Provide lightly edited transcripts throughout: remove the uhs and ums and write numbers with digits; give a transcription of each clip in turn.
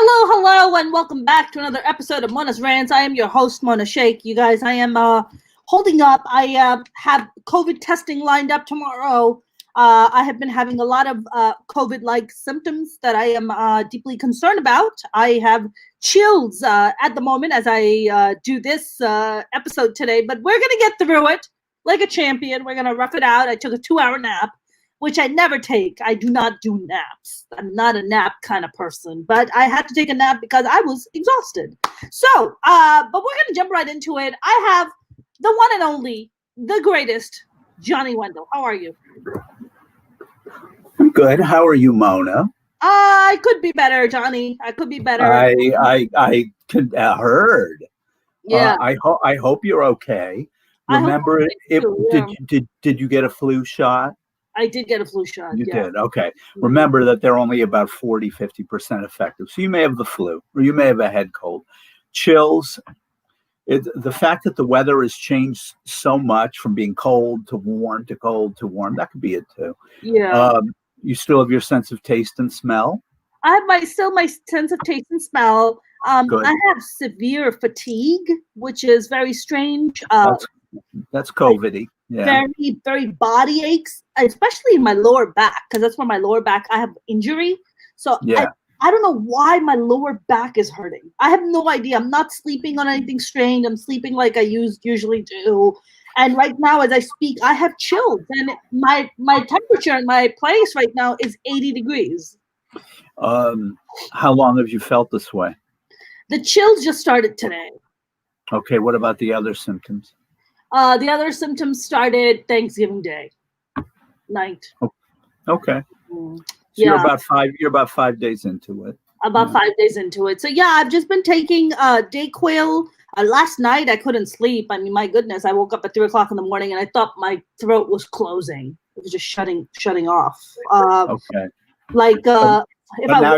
Hello, and welcome back to another episode of Mona's Rants. I am your host, Mona Sheikh. You guys, I am holding up. I have COVID testing lined up tomorrow. I have been having a lot of COVID-like symptoms that I am deeply concerned about. I have chills at the moment as I do this episode today, but we're going to get through it like a champion. We're going to rough it out. I took a 2-hour nap, which I never take. I do not do naps. I'm not a nap kind of person, but I had to take a nap because I was exhausted. So, but we're going to jump right into it. I have the one and only, the greatest, Johnny Wendell. How are you? I'm good. How are you, Mona? I could be better, Johnny. I could be better. I heard. Yeah. I hope you're okay. Remember, did you get a flu shot? I did get a flu shot. You did. Okay. Remember that they're only about 40-50% effective. So you may have the flu or you may have a head cold. Chills. The fact that the weather has changed so much from being cold to warm to cold to warm, that could be it too. Yeah. You still have your sense of taste and smell? I have my sense of taste and smell. Good. I have severe fatigue, which is very strange. That's COVID-y. Yeah. Very, very body aches, especially in my lower back, because that's where my lower back, I have injury. So yeah. I don't know why my lower back is hurting. I have no idea. I'm not sleeping on anything strange. I'm sleeping like I usually do. And right now, as I speak, I have chills. And my temperature in my place right now is 80 degrees. How long have you felt this way? The chills just started today. Okay. What about the other symptoms? The other symptoms started Thanksgiving Day night. Okay. So yeah. You're about 5 days into it. About 5 days into it. So yeah, I've just been taking Dayquil. Last night I couldn't sleep. I mean, my goodness, I woke up at 3:00 in the morning and I thought my throat was closing. It was just shutting off. Okay. Like but now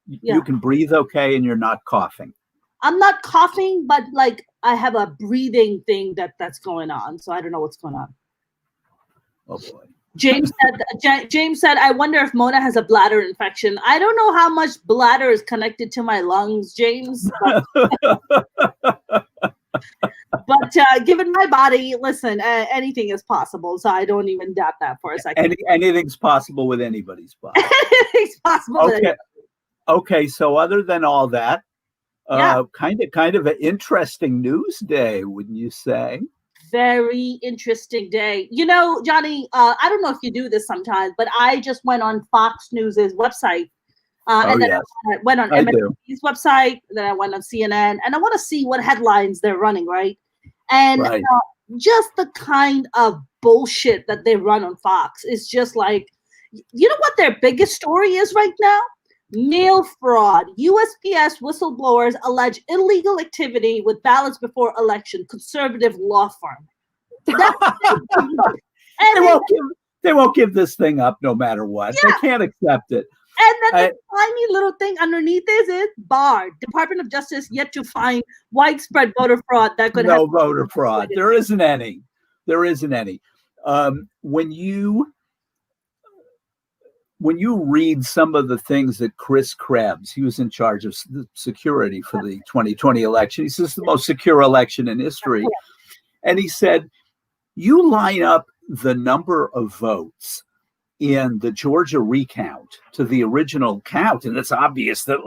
you can breathe okay and you're not coughing. I'm not coughing, but like I have a breathing thing that's going on. So I don't know what's going on. Oh boy. James said, I wonder if Mona has a bladder infection. I don't know how much bladder is connected to my lungs, James. But given my body, listen, anything is possible. So I don't even doubt that for a second. Anything's possible with anybody's body. Anything's possible. Okay. Okay. So other than all that, kind of an interesting news day, wouldn't you say? Very interesting day. You know, Johnny, I don't know if you do this sometimes, but I just went on Fox News's website. And then I went on MSNBC's website, then I went on CNN, and I want to see what headlines they're running, right? And just the kind of bullshit that they run on Fox is just like, you know what their biggest story is right now? Mail fraud. USPS whistleblowers allege illegal activity with ballots before election. Conservative law firm. They won't give this thing up no matter what. Yeah. They can't accept it. And then the tiny little thing underneath is Barr. Department of Justice yet to find widespread voter fraud that could no voter fraud. There isn't any. There isn't any. When you read some of the things that Chris Krebs, he was in charge of security for the 2020 election. He says it's the most secure election in history. And he said, you line up the number of votes in the Georgia recount to the original count, and it's obvious that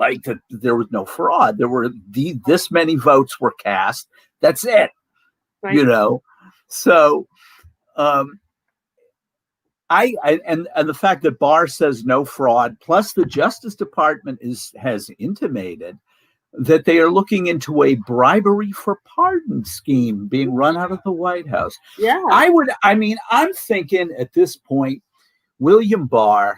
there was no fraud. There were this many votes were cast. That's it. Right. You know? So and the fact that Barr says no fraud, plus the Justice Department has intimated that they are looking into a bribery for pardon scheme being run out of the White House. Yeah. I'm thinking at this point, William Barr,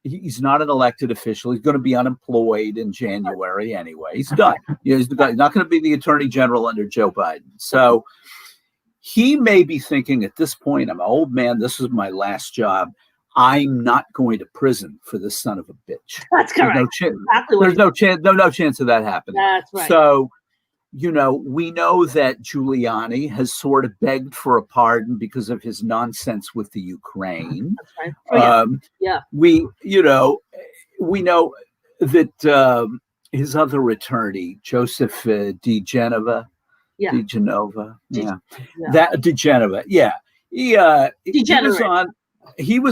he's not an elected official. He's going to be unemployed in January anyway. He's done. He's not going to be the attorney general under Joe Biden. So he may be thinking at this point, I'm an old man. This is my last job. I'm not going to prison for this son of a bitch. That's correct. There's no chance of that happening. That's right. So, we know that Giuliani has sort of begged for a pardon because of his nonsense with the Ukraine. That's right. We know that his other attorney, Joseph DeGenova, Yeah. DeGenova, Yeah. that DeGenova, yeah, he was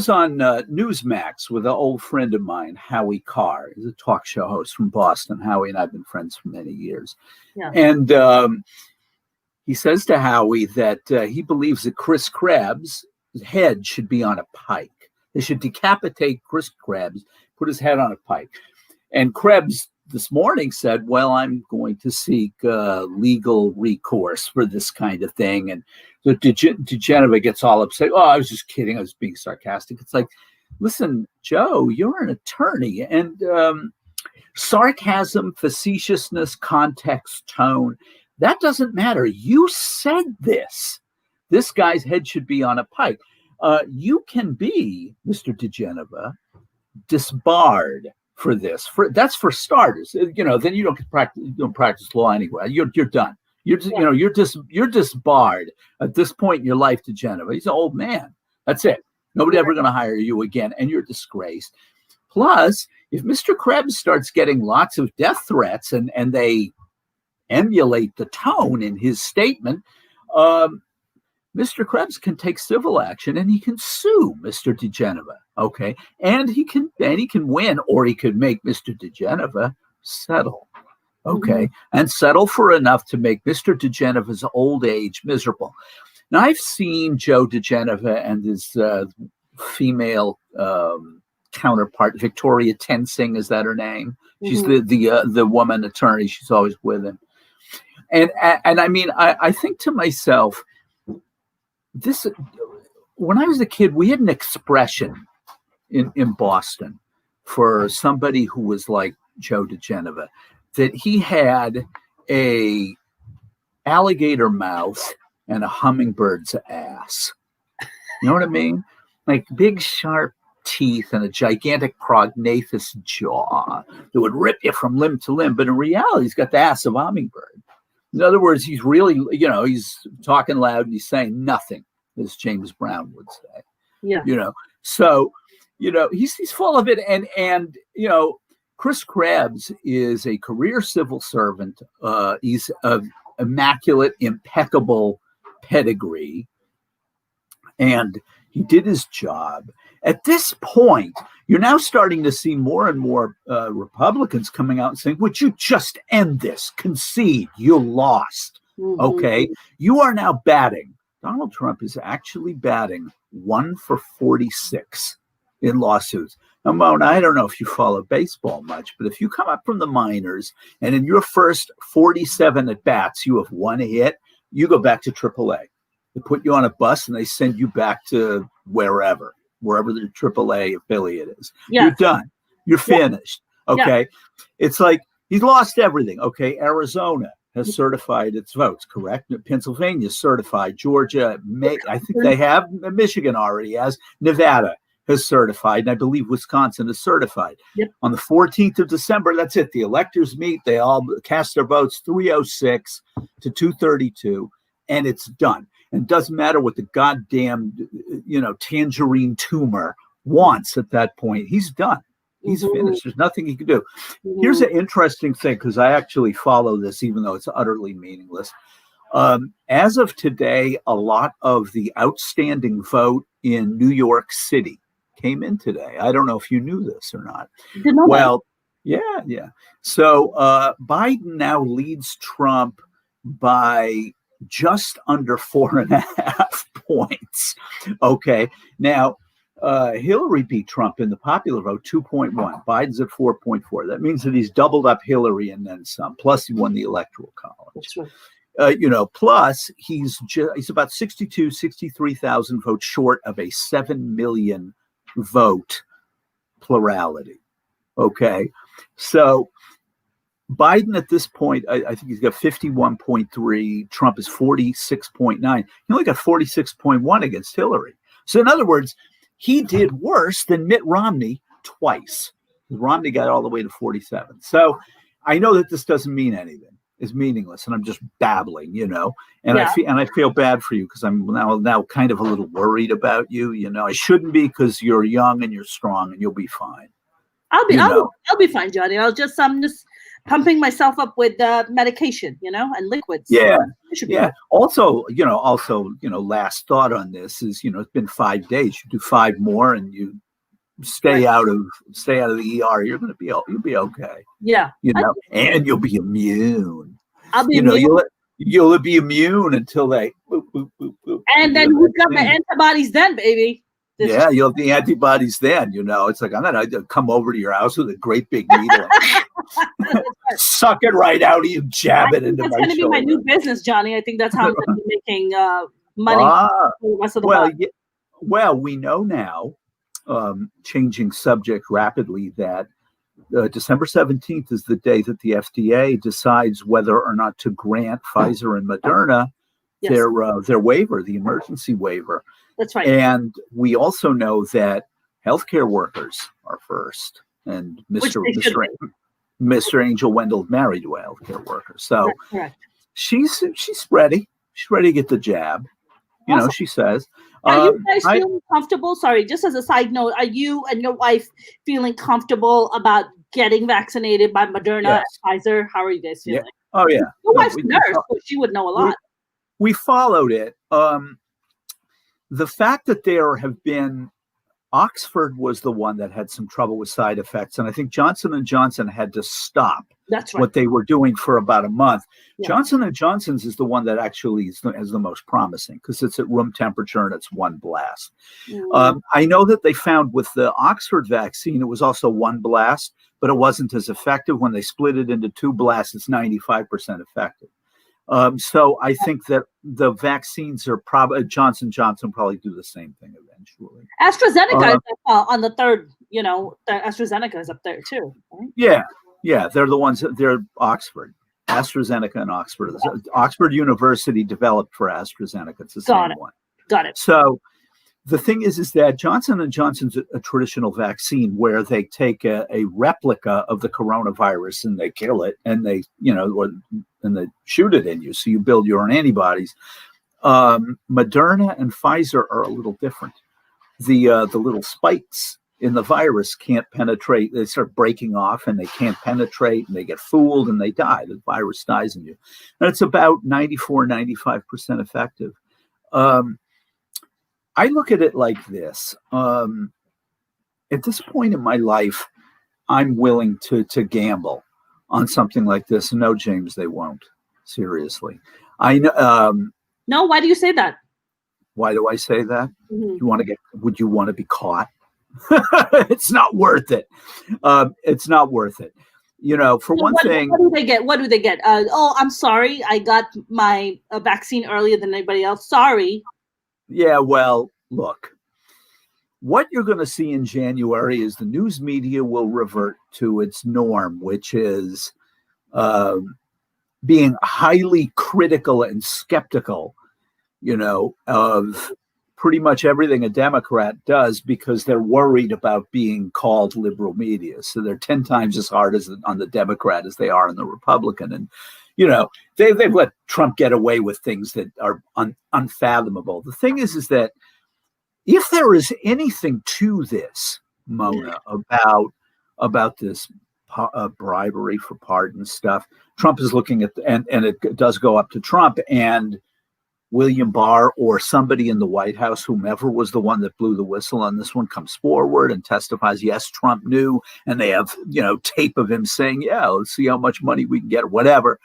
on Newsmax with an old friend of mine, Howie Carr. He's a talk show host from Boston. Howie and I've been friends for many years. Yeah. And he says to Howie that he believes that Chris Krebs' head should be on a pike. They should decapitate Chris Krebs, put his head on a pike. And Krebs this morning said, well, I'm going to seek legal recourse for this kind of thing. And so DeGenova gets all upset. Oh, I was just kidding. I was being sarcastic. It's like, listen, Joe, you're an attorney. And sarcasm, facetiousness, context, tone, that doesn't matter. You said this. This guy's head should be on a pike. You can be, Mr. DeGenova, disbarred for this. That's for starters. You know, then you don't practice law anyway. You're done. You're disbarred at this point in your life, DeGenova. He's an old man. That's it. Nobody ever going to hire you again, and you're disgraced. Plus, if Mr. Krebs starts getting lots of death threats and they emulate the tone in his statement, Mr. Krebs can take civil action and he can sue Mr. DeGenova. Okay. And he can win, or he could make Mr. DeGenova settle. Okay. And settle for enough to make Mr. DeGenova's old age miserable. Now, I've seen Joe DeGenova and his female counterpart, Victoria Tensing, is that her name? She's the woman attorney. She's always with him. And I mean, I think to myself, when I was a kid, we had an expression in Boston for somebody who was like Joe DeGenova, that he had a alligator mouth and a hummingbird's ass. You know what I mean? Like big, sharp teeth and a gigantic prognathous jaw that would rip you from limb to limb. But in reality, he's got the ass of a hummingbird. In other words, he's really, he's talking loud and he's saying nothing, as James Brown would say. Yeah. So, he's full of it. And Chris Krebs is a career civil servant. He's of immaculate, impeccable pedigree. And he did his job. At this point, you're now starting to see more and more Republicans coming out and saying, would you just end this? Concede. You lost. Okay. You are now batting. Donald Trump is actually batting 1 for 46 in lawsuits. Now, Mona, I don't know if you follow baseball much, but if you come up from the minors and in your first 47 at bats, you have one hit, you go back to AAA. They put you on a bus and they send you back to wherever the AAA affiliate is. Yeah. You're done. You're finished. Okay. Yeah. It's like he's lost everything. Okay. Arizona has certified its votes, correct? Pennsylvania certified. Georgia, I think they have. Michigan already has. Nevada has certified. And I believe Wisconsin is certified. Yep. On the 14th of December, that's it. The electors meet. They all cast their votes 306 to 232, and it's done. And it doesn't matter what the goddamn, tangerine tumor wants at that point. He's done. He's finished. There's nothing he can do. Here's an interesting thing, because I actually follow this, even though it's utterly meaningless. As of today, a lot of the outstanding vote in New York City came in today. I don't know if you knew this or not. Well, yeah. So Biden now leads Trump by just under 4.5 points. Okay. Now, Hillary beat Trump in the popular vote 2.1. Biden's at 4.4. That means that he's doubled up Hillary and then some. Plus, he won the Electoral College. That's right. Plus he's about 63,000 votes short of a 7 million vote plurality. Okay. So Biden at this point, I think he's got 51.3. Trump is 46.9. He only got 46.1 against Hillary. So in other words, he did worse than Mitt Romney twice. Romney got all the way to 47. So I know that this doesn't mean anything. It's meaningless, and I'm just babbling, And I feel bad for you, because I'm now kind of a little worried about you. I shouldn't be, because you're young and you're strong and you'll be fine. I'll be fine, Johnny. I'm just pumping myself up with medication, and liquids. Yeah. Yeah. Also, last thought on this is, it's been 5 days. You do 5 more and you stay out of the ER. You'll be okay. Yeah. And you'll be immune. I'll be immune. You'll be immune until they. And then we've got the antibodies then, baby. You'll have the antibodies then. It's like I'm gonna come over to your house with a great big needle, suck it right out of you, jab it into my shoulder. That's gonna be my new business, Johnny. I think that's how I'm gonna be making money for the rest of the month. Well, we know now, changing subject rapidly, that December 17th is the day that the FDA decides whether or not to grant Pfizer and Moderna their waiver, the emergency waiver. That's right. And we also know that healthcare workers are first, and Mr. Angel Wendell married to a healthcare worker, so she's ready. She's ready to get the jab. Awesome. She says. Are you guys feeling comfortable? Sorry, just as a side note, are you and your wife feeling comfortable about getting vaccinated by Moderna and Pfizer? How are you guys feeling? Yeah. Oh yeah. Your wife's a nurse, so she would know a lot. We followed it. The fact that there have been, Oxford was the one that had some trouble with side effects, and I think Johnson & Johnson had to stop what they were doing for about a month. Yeah. Johnson & Johnson's is the one that actually is the most promising because it's at room temperature and it's one blast. I know that they found with the Oxford vaccine, it was also one blast, but it wasn't as effective. When they split it into 2 blasts, it's 95% effective. So I think that the vaccines are probably, Johnson & Johnson probably do the same thing eventually. AstraZeneca is on the third, the AstraZeneca is up there too, right? Yeah, they're the ones, they're Oxford. AstraZeneca and Oxford. Oxford University developed for AstraZeneca. It's the same one. Got it. So the thing is that Johnson & Johnson's a traditional vaccine where they take a replica of the coronavirus and they kill it and they, and they shoot it in you. So you build your own antibodies. Moderna and Pfizer are a little different. The little spikes in the virus can't penetrate. They start breaking off and they can't penetrate and they get fooled and they die. The virus dies in you. And it's about 95% effective. I look at it like this. At this point in my life, I'm willing to gamble on something like this. No, James, they won't. Seriously. I know. No, why do you say that? Why do I say that? Mm-hmm. Would you want to be caught? It's not worth it. It's not worth it. For one thing. What do they get? What do they get? I'm sorry. I got my vaccine earlier than anybody else. Sorry. Yeah, well, look. What you're going to see in January is the news media will revert to its norm, which is being highly critical and skeptical, of pretty much everything a Democrat does because they're worried about being called liberal media. So they're 10 times as hard on the Democrat as they are on the Republican. And, they've let Trump get away with things that are unfathomable. The thing is that if there is anything to this, Mona, about this bribery for pardon stuff, Trump is looking at, and it does go up to Trump and William Barr or somebody in the White House, whomever was the one that blew the whistle on this one, comes forward and testifies, yes, Trump knew, and they have, tape of him saying, yeah, let's see how much money we can get, whatever.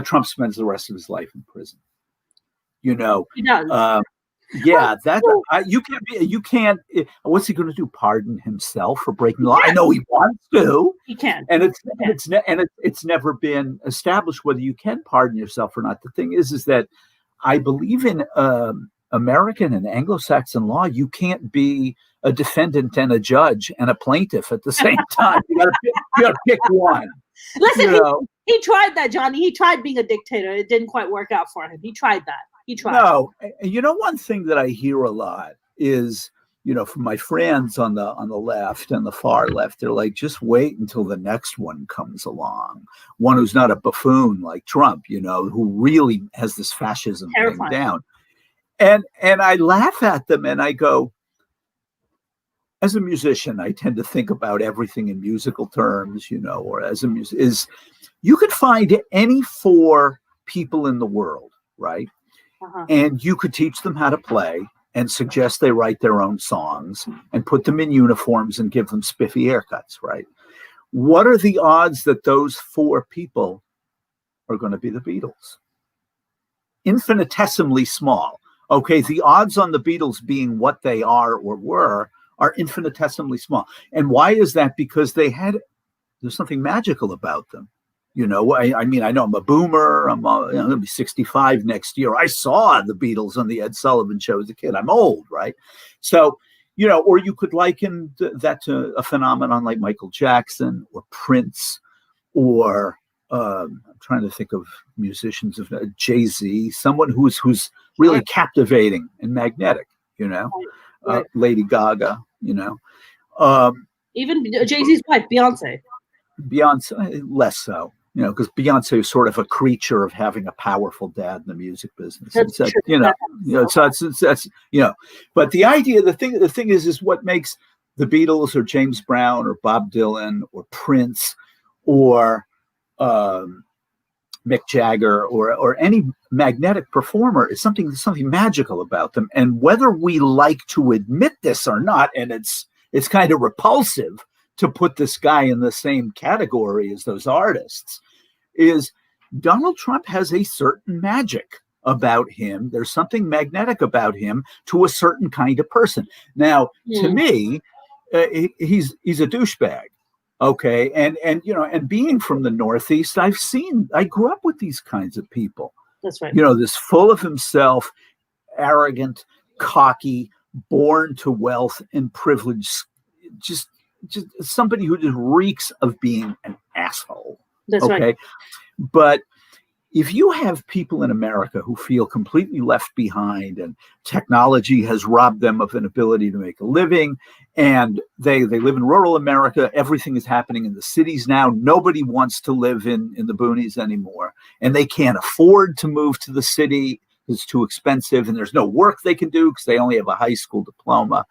Trump spends the rest of his life in prison. He does. Yeah, you can't. What's he going to do? Pardon himself for breaking the law? I know he wants to. He can. And it's never been established whether you can pardon yourself or not. The thing is that I believe in American and Anglo-Saxon law. You can't be a defendant and a judge and a plaintiff at the same time. You got to pick one. Listen, he tried that, Johnny. He tried being a dictator. It didn't quite work out for him. He tried that. No, one thing that I hear a lot is, from my friends on the left and the far left, they're like, just wait until the next one comes along. One who's not a buffoon like Trump, who really has this fascism thing down. And I laugh at them and I go, as a musician, I tend to think about everything in musical terms, or as a is you could find any four people in the world, right? And you could teach them how to play and suggest they write their own songs and put them in uniforms and give them spiffy haircuts, right? What are the odds that those four people are going to be the Beatles? Infinitesimally small. Okay, the odds on the Beatles being what they are or were are infinitesimally small. And why is that? Because there's something magical about them. I mean, I know I'm a boomer. I'm going to be 65 next year. I saw the Beatles on the Ed Sullivan Show as a kid. I'm old, right? So, or you could liken that to a phenomenon like Michael Jackson or Prince, or I'm trying to think of musicians of Jay-Z, someone who's really captivating and magnetic. Right. Lady Gaga. Even Jay-Z's wife, Beyonce. Beyonce, less so. Because Beyonce is sort of a creature of having a powerful dad in the music business. That's true. But the idea, the thing is what makes the Beatles or James Brown or Bob Dylan or Prince or Mick Jagger or any magnetic performer is something magical about them. And whether we like to admit this or not, and it's kind of repulsive to put this guy in the same category as those artists, is Donald Trump has a certain magic about him. There's something magnetic about him to a certain kind of person. Now, to me, he's a douchebag. Okay. And being from the Northeast, I grew up with these kinds of people. That's right. This full of himself, arrogant, cocky, born to wealth and privilege, just somebody who just reeks of being an asshole. That's right. But if you have people in America who feel completely left behind and technology has robbed them of an ability to make a living, and they live in rural America, everything is happening in the cities now. Nobody wants to live in the boonies anymore, and they can't afford to move to the city. It's too expensive, and there's no work they can do because they only have a high school diploma.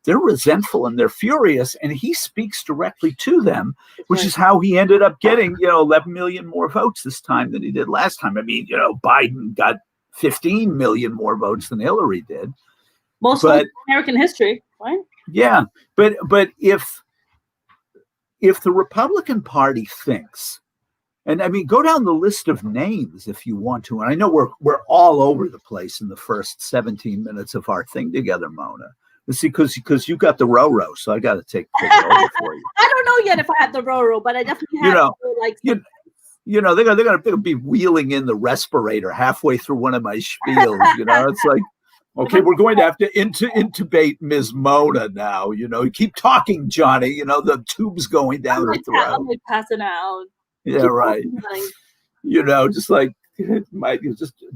They're resentful and they're furious, and he speaks directly to them, which is how he ended up getting, 11 million more votes this time than he did last time. I mean, Biden got 15 million more votes than Hillary did. Most of American history, right? Yeah, but if the Republican Party thinks, and I mean, go down the list of names if you want to, and I know we're all over the place in the first 17 minutes of our thing together, Mona. See, because you got the Roro, so I got to take it over for you. I don't know yet if I have the Roro, but I definitely have. They're gonna be wheeling in the respirator halfway through one of my spiels. It's like, okay, we're going to have to intubate Ms. Mona now. Keep talking, Johnny. The tube's going down her throat. I'm like passing out. Yeah, right. Just like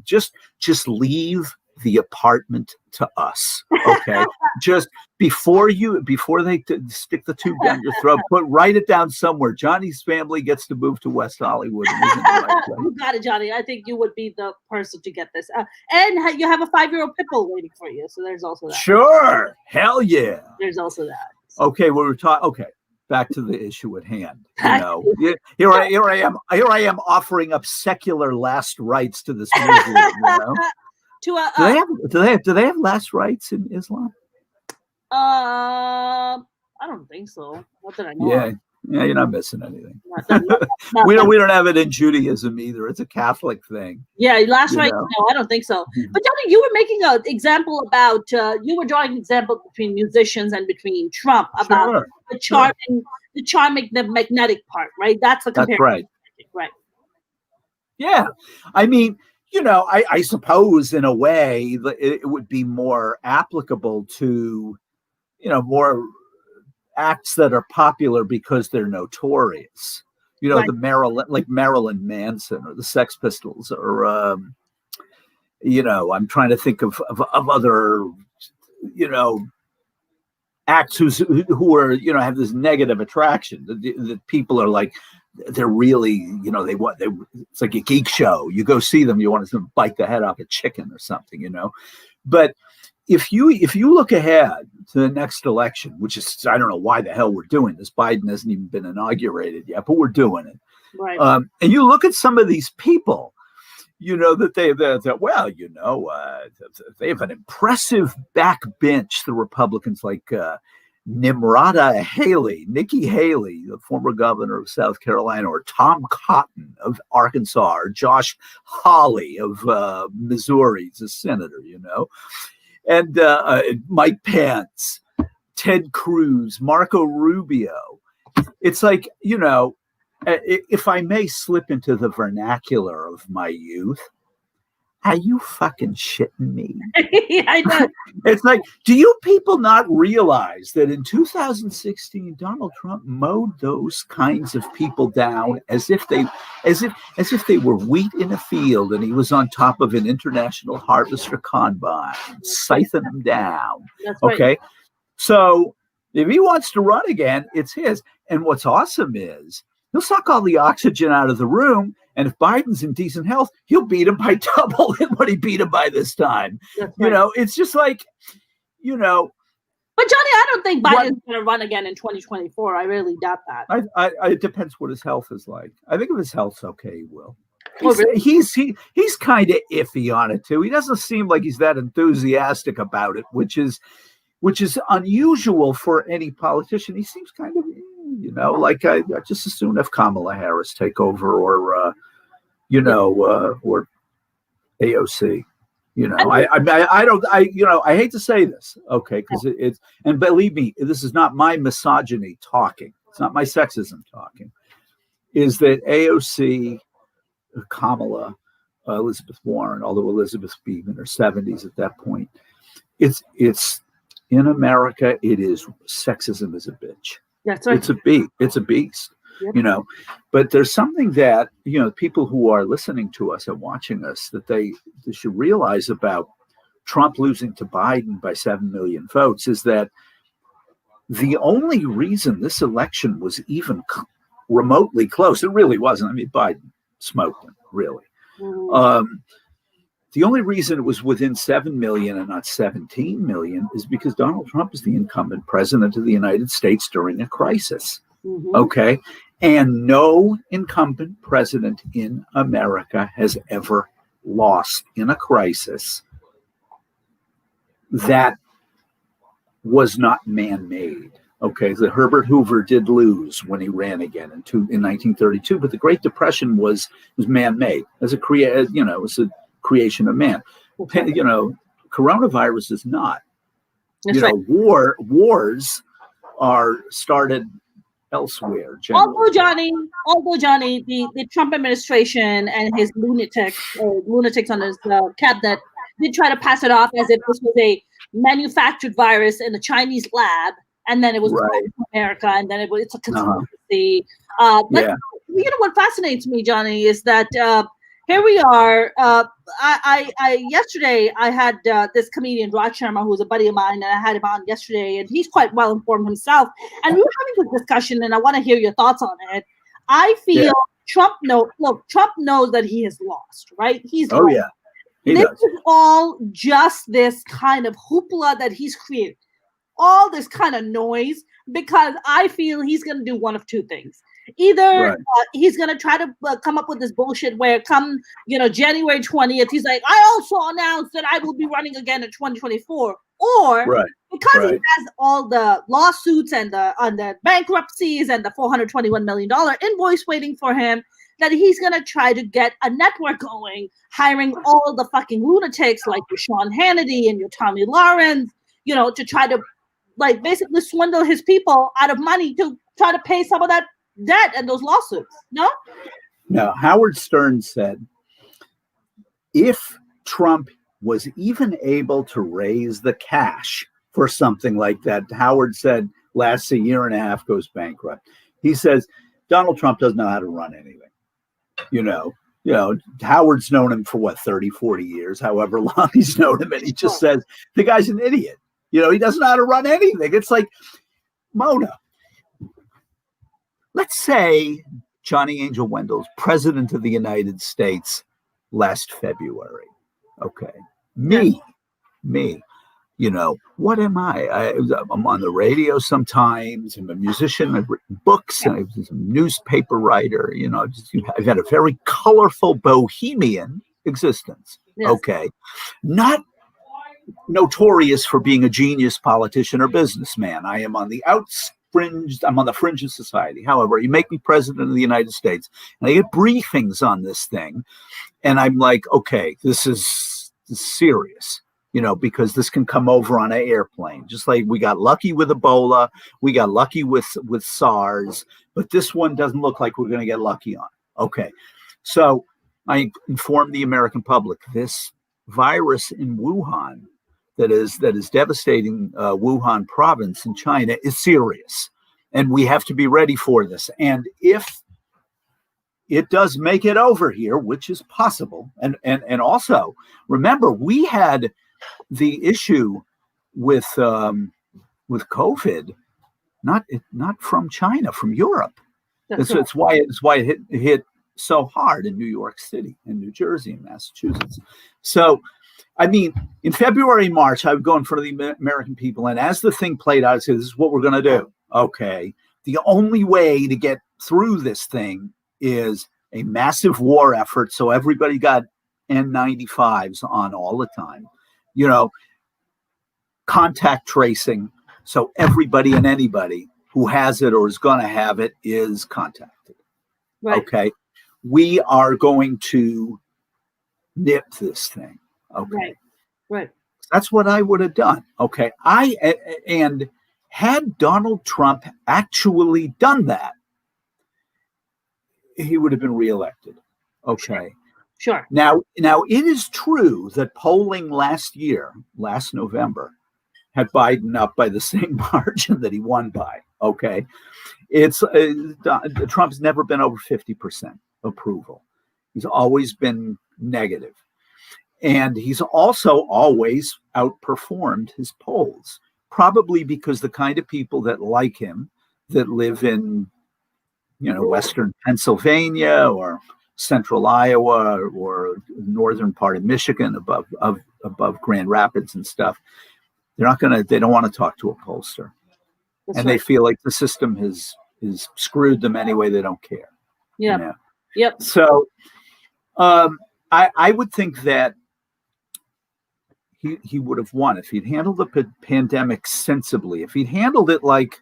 just leave the apartment to us, okay? Just before they stick the tube down your throat, write it down somewhere. Johnny's family gets to move to West Hollywood. You got it, Johnny. I think you would be the person to get this. And you have a 5-year-old pit bull waiting for you, so there's also that. Sure, hell yeah. There's also that. Okay, we're talking. Okay, back to the issue at hand. Here I am offering up secular last rites to this movement. Do they have last rites in Islam? I don't think so. What did I know? Yeah, you're not missing anything. We don't have it in Judaism either. It's a Catholic thing. Yeah, last rites. No, I don't think so. But Johnny, you were making an example about you were drawing an example between musicians and between Trump about the charming, the magnetic part, right? That's the comparison. That's right. Yeah, I mean. I suppose in a way it would be more applicable to, more acts that are popular because they're notorious. The Marilyn Manson or the Sex Pistols or, I'm trying to think of other, acts who are, have this negative attraction that people are like, they're really, it's like a geek show. You go see them, you want to bite the head off a chicken or something, but if you look ahead to the next election, which is, I don't know why the hell we're doing this. Biden hasn't even been inaugurated yet, but we're doing it. Right. And you look at some of these people, that they have an impressive backbench, the Republicans, like Nimrata Haley, Nikki Haley, the former governor of South Carolina, or Tom Cotton of Arkansas, or Josh Hawley of Missouri, he's a senator, and Mike Pence, Ted Cruz, Marco Rubio. It's like, if I may slip into the vernacular of my youth, are you fucking shitting me? Yeah, I know. It's like, do you people not realize that in 2016, Donald Trump mowed those kinds of people down as if they were wheat in a field, and he was on top of an international harvester combine, scything them down. That's right. Okay, so if he wants to run again, it's his. And what's awesome is he'll suck all the oxygen out of the room. And if Biden's in decent health, he'll beat him by double than what he beat him by this time. Right. It's just like, But Johnny, I don't think Biden's going to run again in 2024. I really doubt that. It depends what his health is like. I think if his health's okay, he will. Really? He's kind of iffy on it too. He doesn't seem like he's that enthusiastic about it, which is unusual for any politician. He seems kind of, like I just as soon have Kamala Harris take over, or or AOC. I hate to say this, okay, because it's, and believe me, this is not my misogyny talking. It's not my sexism talking. Is that AOC, Kamala, Elizabeth Warren, although Elizabeth being in her 70s at that point, it's in America, it is sexism is a bitch. That's right. It's a beast. Yep. But there's something that, people who are listening to us and watching us, that they should realize about Trump losing to Biden by 7 million votes is that the only reason this election was even remotely close, it really wasn't. I mean, Biden smoked him, really. Mm-hmm. The only reason it was within 7 million and not 17 million is because Donald Trump is the incumbent president of the United States during a crisis. Mm-hmm. Okay. And no incumbent president in America has ever lost in a crisis that was not man-made. Okay. The Herbert Hoover did lose when he ran again in 1932, but the Great Depression was man-made as a it was a creation of man. Coronavirus is not. That's right. Wars are started elsewhere. Although Johnny, the Trump administration and his lunatics on his cabinet did try to pass it off as if this was a manufactured virus in a Chinese lab, and then it was brought to America, and then it's a conspiracy. But what fascinates me, Johnny, is that here we are. Yesterday I had this comedian, Raj Sharma, who's a buddy of mine, and I had him on yesterday, and he's quite well informed himself. And we were having this discussion, and I want to hear your thoughts on it. I feel Trump knows that he has lost, right? This is all just this kind of hoopla that he's created, all this kind of noise, because I feel he's going to do one of two things. Either he's going to try to come up with this bullshit where come, January 20th, he's like, I also announced that I will be running again in 2024. Or because he has all the lawsuits and the bankruptcies and the $421 million invoice waiting for him, that he's going to try to get a network going, hiring all the fucking lunatics like your Sean Hannity and your Tommy Lawrence, to try to basically swindle his people out of money to try to pay some of that debt and those lawsuits. No, Howard Stern said if Trump was even able to raise the cash for something like that, Howard said, lasts a year and a half, goes bankrupt. He says Donald Trump doesn't know how to run anything. Howard's known him for 30, 40 years, however long he's known him, and he just says the guy's an idiot. He doesn't know how to run anything. It's like, Mona, let's say Johnny Angel Wendell's president of the United States last February. Okay. Me. What am I? I'm on the radio sometimes. I'm a musician. I've written books. Yeah. I'm a newspaper writer. I've had a very colorful bohemian existence. Yes. Okay. Not notorious for being a genius politician or businessman. I am on the I'm on the fringe of society. However, you make me president of the United States, and I get briefings on this thing, and I'm like, okay, this is serious, because this can come over on an airplane. Just like we got lucky with Ebola, we got lucky with SARS, but this one doesn't look like we're going to get lucky on. Okay, so I informed the American public this virus in Wuhan that is devastating Wuhan province in China is serious, and we have to be ready for this. And if it does make it over here, which is possible, and also remember, we had the issue with COVID, not from China, from Europe. It's why it hit so hard in New York City and New Jersey and Massachusetts. So, I mean, in February, March, I would go in front of the American people, and as the thing played out, I said, this is what we're going to do. Okay. The only way to get through this thing is a massive war effort. So everybody got N95s on all the time, contact tracing. So everybody and anybody who has it or is going to have it is contacted. Right. Okay. We are going to nip this thing. Okay. Right. That's what I would have done. Okay. And had Donald Trump actually done that, he would have been reelected. Okay. Sure. Now it is true that polling last November, had Biden up by the same margin that he won by. Okay. It's Trump's never been over 50% approval. He's always been negative. And he's also always outperformed his polls, probably because the kind of people that like him, that live in, Western Pennsylvania or central Iowa or northern part of Michigan above Grand Rapids and stuff, they don't want to talk to a pollster. That's and right. They feel like the system has screwed them anyway. They don't care. Yeah. Yep. So I would think that he would have won if he'd handled the pandemic sensibly, if he'd handled it like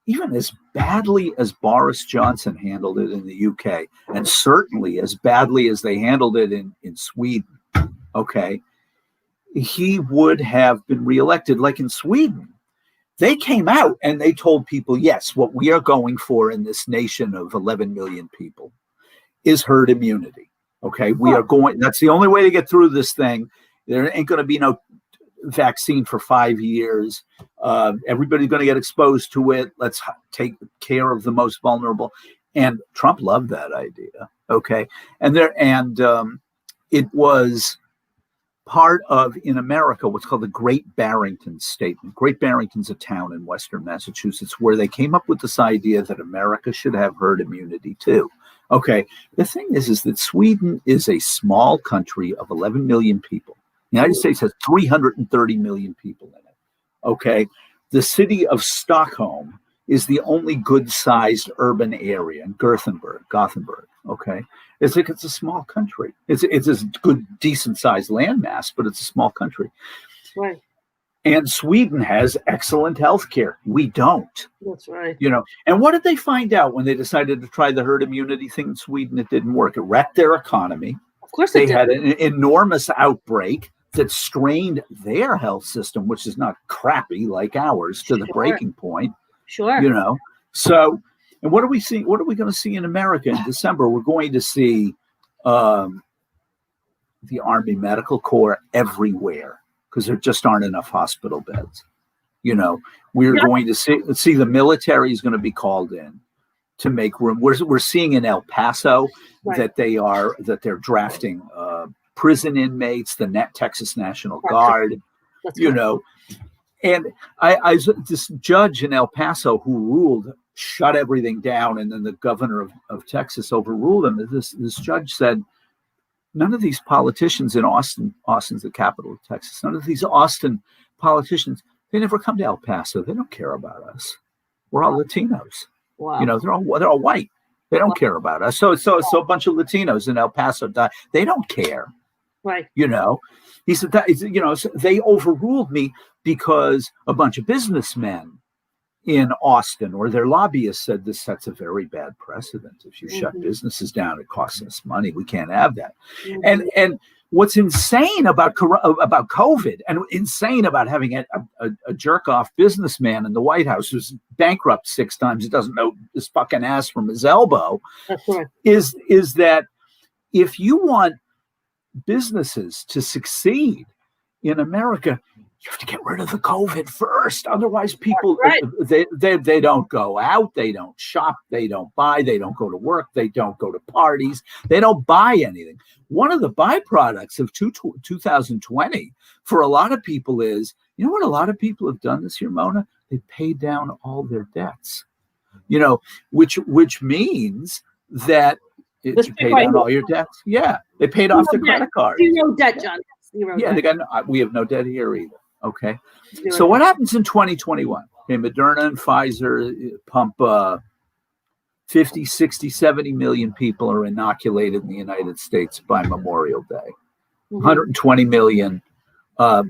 even as badly as Boris Johnson handled it in the UK, and certainly as badly as they handled it in Sweden. Okay. He would have been reelected. Like in Sweden, they came out and they told people, yes, what we are going for in this nation of 11 million people is herd immunity. Okay. That's the only way to get through this thing. There ain't going to be no vaccine for 5 years. Everybody's going to get exposed to it. Let's take care of the most vulnerable. And Trump loved that idea. Okay. And it was part of, in America, what's called the Great Barrington Statement. Great Barrington's a town in Western Massachusetts where they came up with this idea that America should have herd immunity too. Okay. The thing is that Sweden is a small country of 11 million people. The United States has 330 million people in it. Okay. The city of Stockholm is the only good-sized urban area in Gothenburg. Okay. It's a small country. It's a good, decent-sized landmass, but it's a small country. Right. And Sweden has excellent health care. We don't. That's right. And what did they find out when they decided to try the herd immunity thing in Sweden? It didn't work. It wrecked their economy. Of course they had an enormous outbreak that strained their health system, which is not crappy like ours, to the breaking point. Sure. So, and what are we seeing? What are we going to see in America in December? We're going to see the Army Medical Corps everywhere because there just aren't enough hospital beds. We're going to see the military is going to be called in to make room. We're seeing in El Paso that they're drafting prison inmates, the Texas National Guard, and I this judge in El Paso who ruled, shut everything down, and then the governor of Texas overruled him. This judge said, none of these politicians in Austin's the capital of Texas, none of these Austin politicians, they never come to El Paso. They don't care about us. We're all Latinos. Wow. You know, they're all white. They don't care about us. So a bunch of Latinos in El Paso die. They don't care. Right. You know, he said that, you know, they overruled me because a bunch of businessmen in Austin or their lobbyists said this sets a very bad precedent. If you shut businesses down, it costs us money. We can't have that. And what's insane about COVID and insane about having a jerk off businessman in the White House who's bankrupt 6 times, he doesn't know his fucking ass from his elbow, is that if you want businesses to succeed in America, you have to get rid of the COVID first. Otherwise, people, they don't go out, they don't shop, they don't buy, they don't go to work, they don't go to parties, they don't buy anything. One of the byproducts of 2020 for a lot of people is, you know what a lot of people have done this year, Mona? They paid down all their debts, you know, which means that you pay down all your debts. Yeah, they paid off their credit cards. Zero debt, John. Zero debt. They got we have no debt here either. Okay. So what happens in 2021? Okay, Moderna and Pfizer pump 50, 60, 70 million people are inoculated in the United States by Memorial Day. 120 million. Yeah,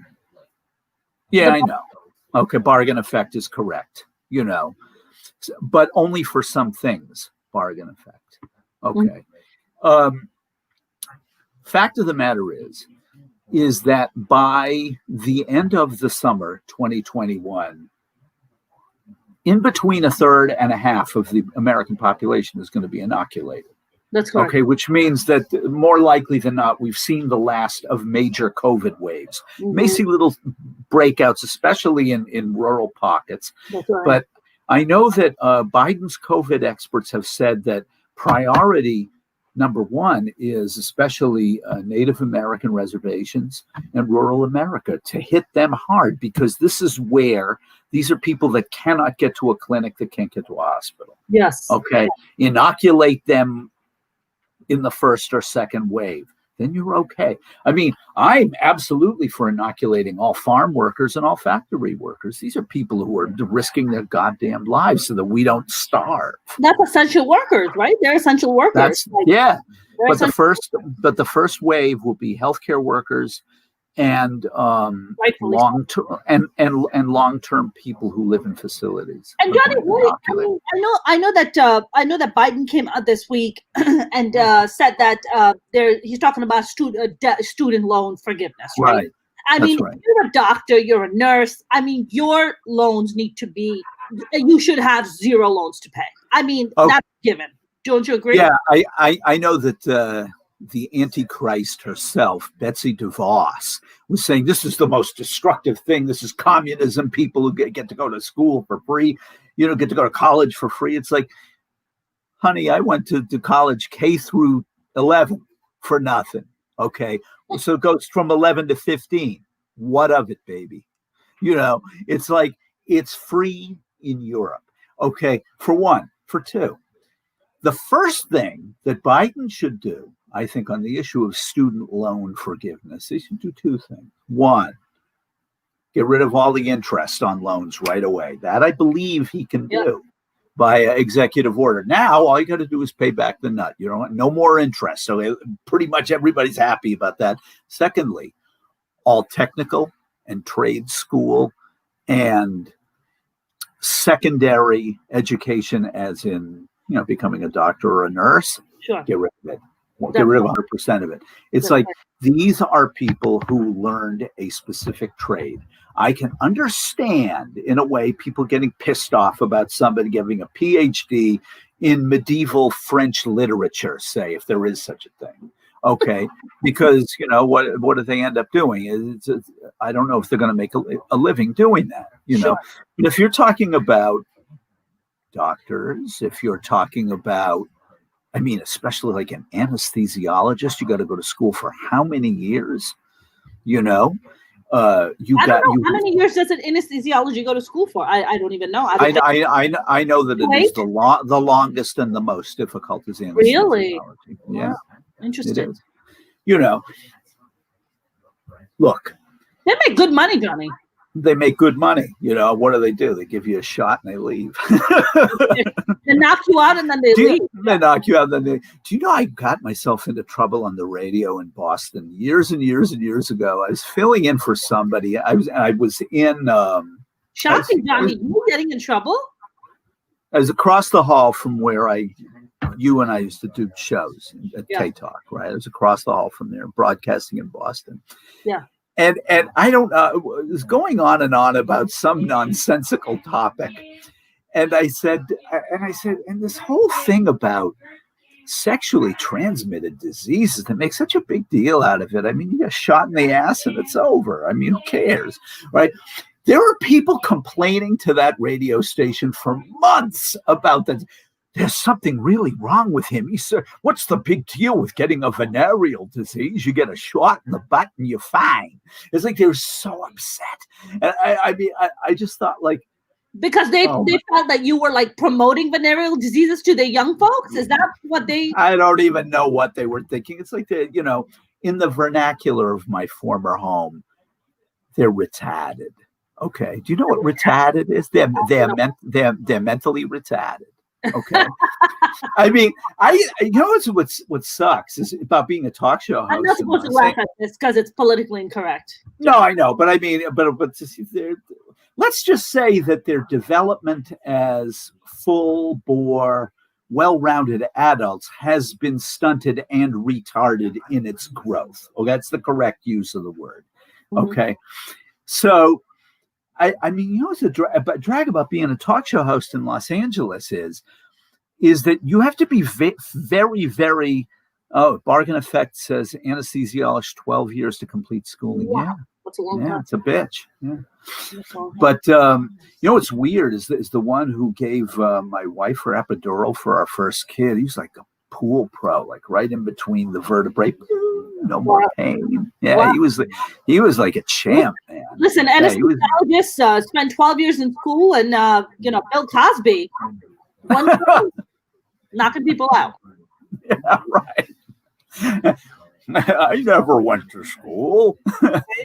I know. Okay, bargain effect is correct, you know, but only for some things, bargain effect. Okay. Fact of the matter is that by the end of the summer 2021, in between a third and a half of the American population is going to be inoculated. That's correct. Okay, which means that more likely than not, we've seen the last of major COVID waves. May see little breakouts, especially in rural pockets. That's right. But I know that Biden's COVID experts have said that priority number one is especially Native American reservations and rural America, to hit them hard, because this is where these are people that cannot get to a clinic, that can't get to a hospital. Yes. Okay. Inoculate them in the first or second wave, then you're okay. I mean, I'm absolutely for inoculating all farm workers and all factory workers. These are people who are risking their goddamn lives so that we don't starve. That's essential workers, right? They're essential workers. But the first wave will be healthcare workers and long-term and long-term people who live in facilities. And Johnny, I know that Biden came out this week and said that he's talking about student loan forgiveness, right? I mean, you're a doctor, you're a nurse. I mean, your loans need to be. You should have zero loans to pay. I mean, that's given. Don't you agree? Yeah, I know that. The Antichrist herself, Betsy DeVos, was saying this is the most destructive thing. This is communism. People who get to go to school for free, you know, get to go to college for free. It's like, honey, I went to college K through 11 for nothing. Okay. So it goes from 11 to 15. What of it, baby? You know, it's like, it's free in Europe. Okay. For one. For two, the first thing that Biden should do, I think, on the issue of student loan forgiveness, he should do two things. One, get rid of all the interest on loans right away. That I believe he can do by executive order. Now, all you got to do is pay back the nut. You know, no more interest. So pretty much everybody's happy about that. Secondly, all technical and trade school and secondary education, as in, you know, becoming a doctor or a nurse, get rid of it. Get rid of 100% of it. It's like, these are people who learned a specific trade. I can understand, in a way, people getting pissed off about somebody getting a PhD in medieval French literature, say, if there is such a thing. Okay, because, you know, what do they end up doing? I don't know if they're going to make a living doing that, you know. But if you're talking about doctors, if you're talking about, I mean, especially like an anesthesiologist, you got to go to school for how many years? You know, how many years does an anesthesiology go to school for? I don't even know. I know that it is the longest and the most difficult is anesthesiology. Really? Yeah. Wow. Interesting. You know, look, They make good money, Johnny. they make good money. You know, what do? They give you a shot and they leave. They knock you out and then they leave. They knock you out. And then do you know I got myself into trouble on the radio in Boston years and years and years ago? I was filling in for somebody. I was in. Shocking, Johnny. You were getting in trouble? I was across the hall from where you and I used to do shows at K-Talk, right? I was across the hall from there, broadcasting in Boston. Yeah. And I don't know, it was going on and on about some nonsensical topic. And I said, and this whole thing about sexually transmitted diseases, that make such a big deal out of it. I mean, you get shot in the ass and it's over. I mean, who cares, right? There were people complaining to that radio station for months about that. There's something really wrong with him. He said, what's the big deal with getting a venereal disease? You get a shot in the butt and you're fine. It's like they were so upset. And I just thought, like, because they felt that you were like promoting venereal diseases to the young folks. Is that what they? I don't even know what they were thinking. It's like in the vernacular of my former home, they're retarded. Okay. Do you know what retarded is? They're mentally retarded. Okay. I mean, what sucks is about being a talk show host. I'm not supposed to laugh at this because it's politically incorrect. No, I know, but I mean, but let's just say that their development as full bore, well-rounded adults has been stunted and retarded in its growth. Oh, that's the correct use of the word. Okay. So I mean, what's the drag about being a talk show host in Los Angeles is that you have to be very, very, Bargain Effect says anesthesiologist 12 years to complete schooling. Wow. Yeah. That's a long time. It's a bitch. Yeah. But, what's weird is the one who gave my wife her epidural for our first kid. He was like a pool pro, like right in between the vertebrae. No more pain. Yeah, wow. He was like a champ, man. Listen, anesthesiologists spent 12 years in school, and Bill Cosby, knocking people out. Yeah, right. I never went to school.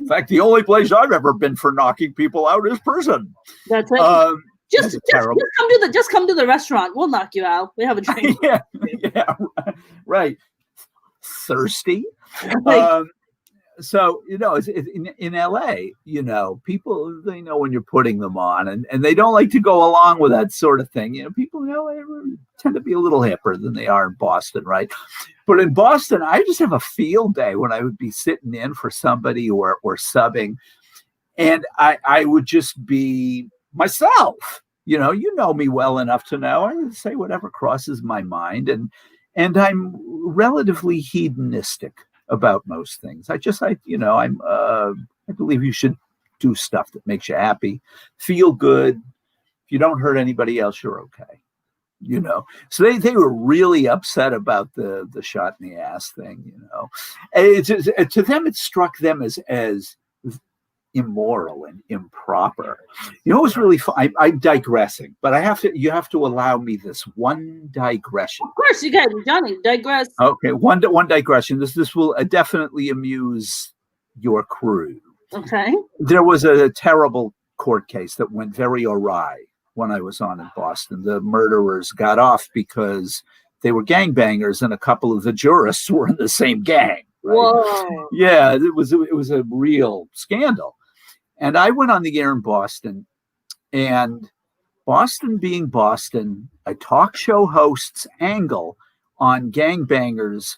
In fact, the only place I've ever been for knocking people out is prison. That's right. Just come to the restaurant. We'll knock you out. We have a drink. Yeah, right. Thirsty. So it's in LA, people, they know when you're putting them on, and they don't like to go along with that sort of thing. People in LA tend to be a little hipper than they are in Boston, right? But in Boston, I just have a field day when I would be sitting in for somebody or subbing, and I would just be myself. You know me well enough to know I would say whatever crosses my mind, and I'm relatively hedonistic about most things. I believe you should do stuff that makes you happy, feel good. If you don't hurt anybody else, you're okay. So they were really upset about the shot in the ass thing. To them, it struck them as immoral and improper. It was really fun. I'm digressing, but you have to allow me this one digression. Of course you can, Johnny. Digress. Okay, one digression. This will definitely amuse your crew. Okay. There was a terrible court case that went very awry when I was on in Boston. The murderers got off because they were gangbangers, and a couple of the jurists were in the same gang. Right? Whoa. Yeah, it was a real scandal. And I went on the air in Boston, and Boston being Boston, a talk show host's angle on gangbangers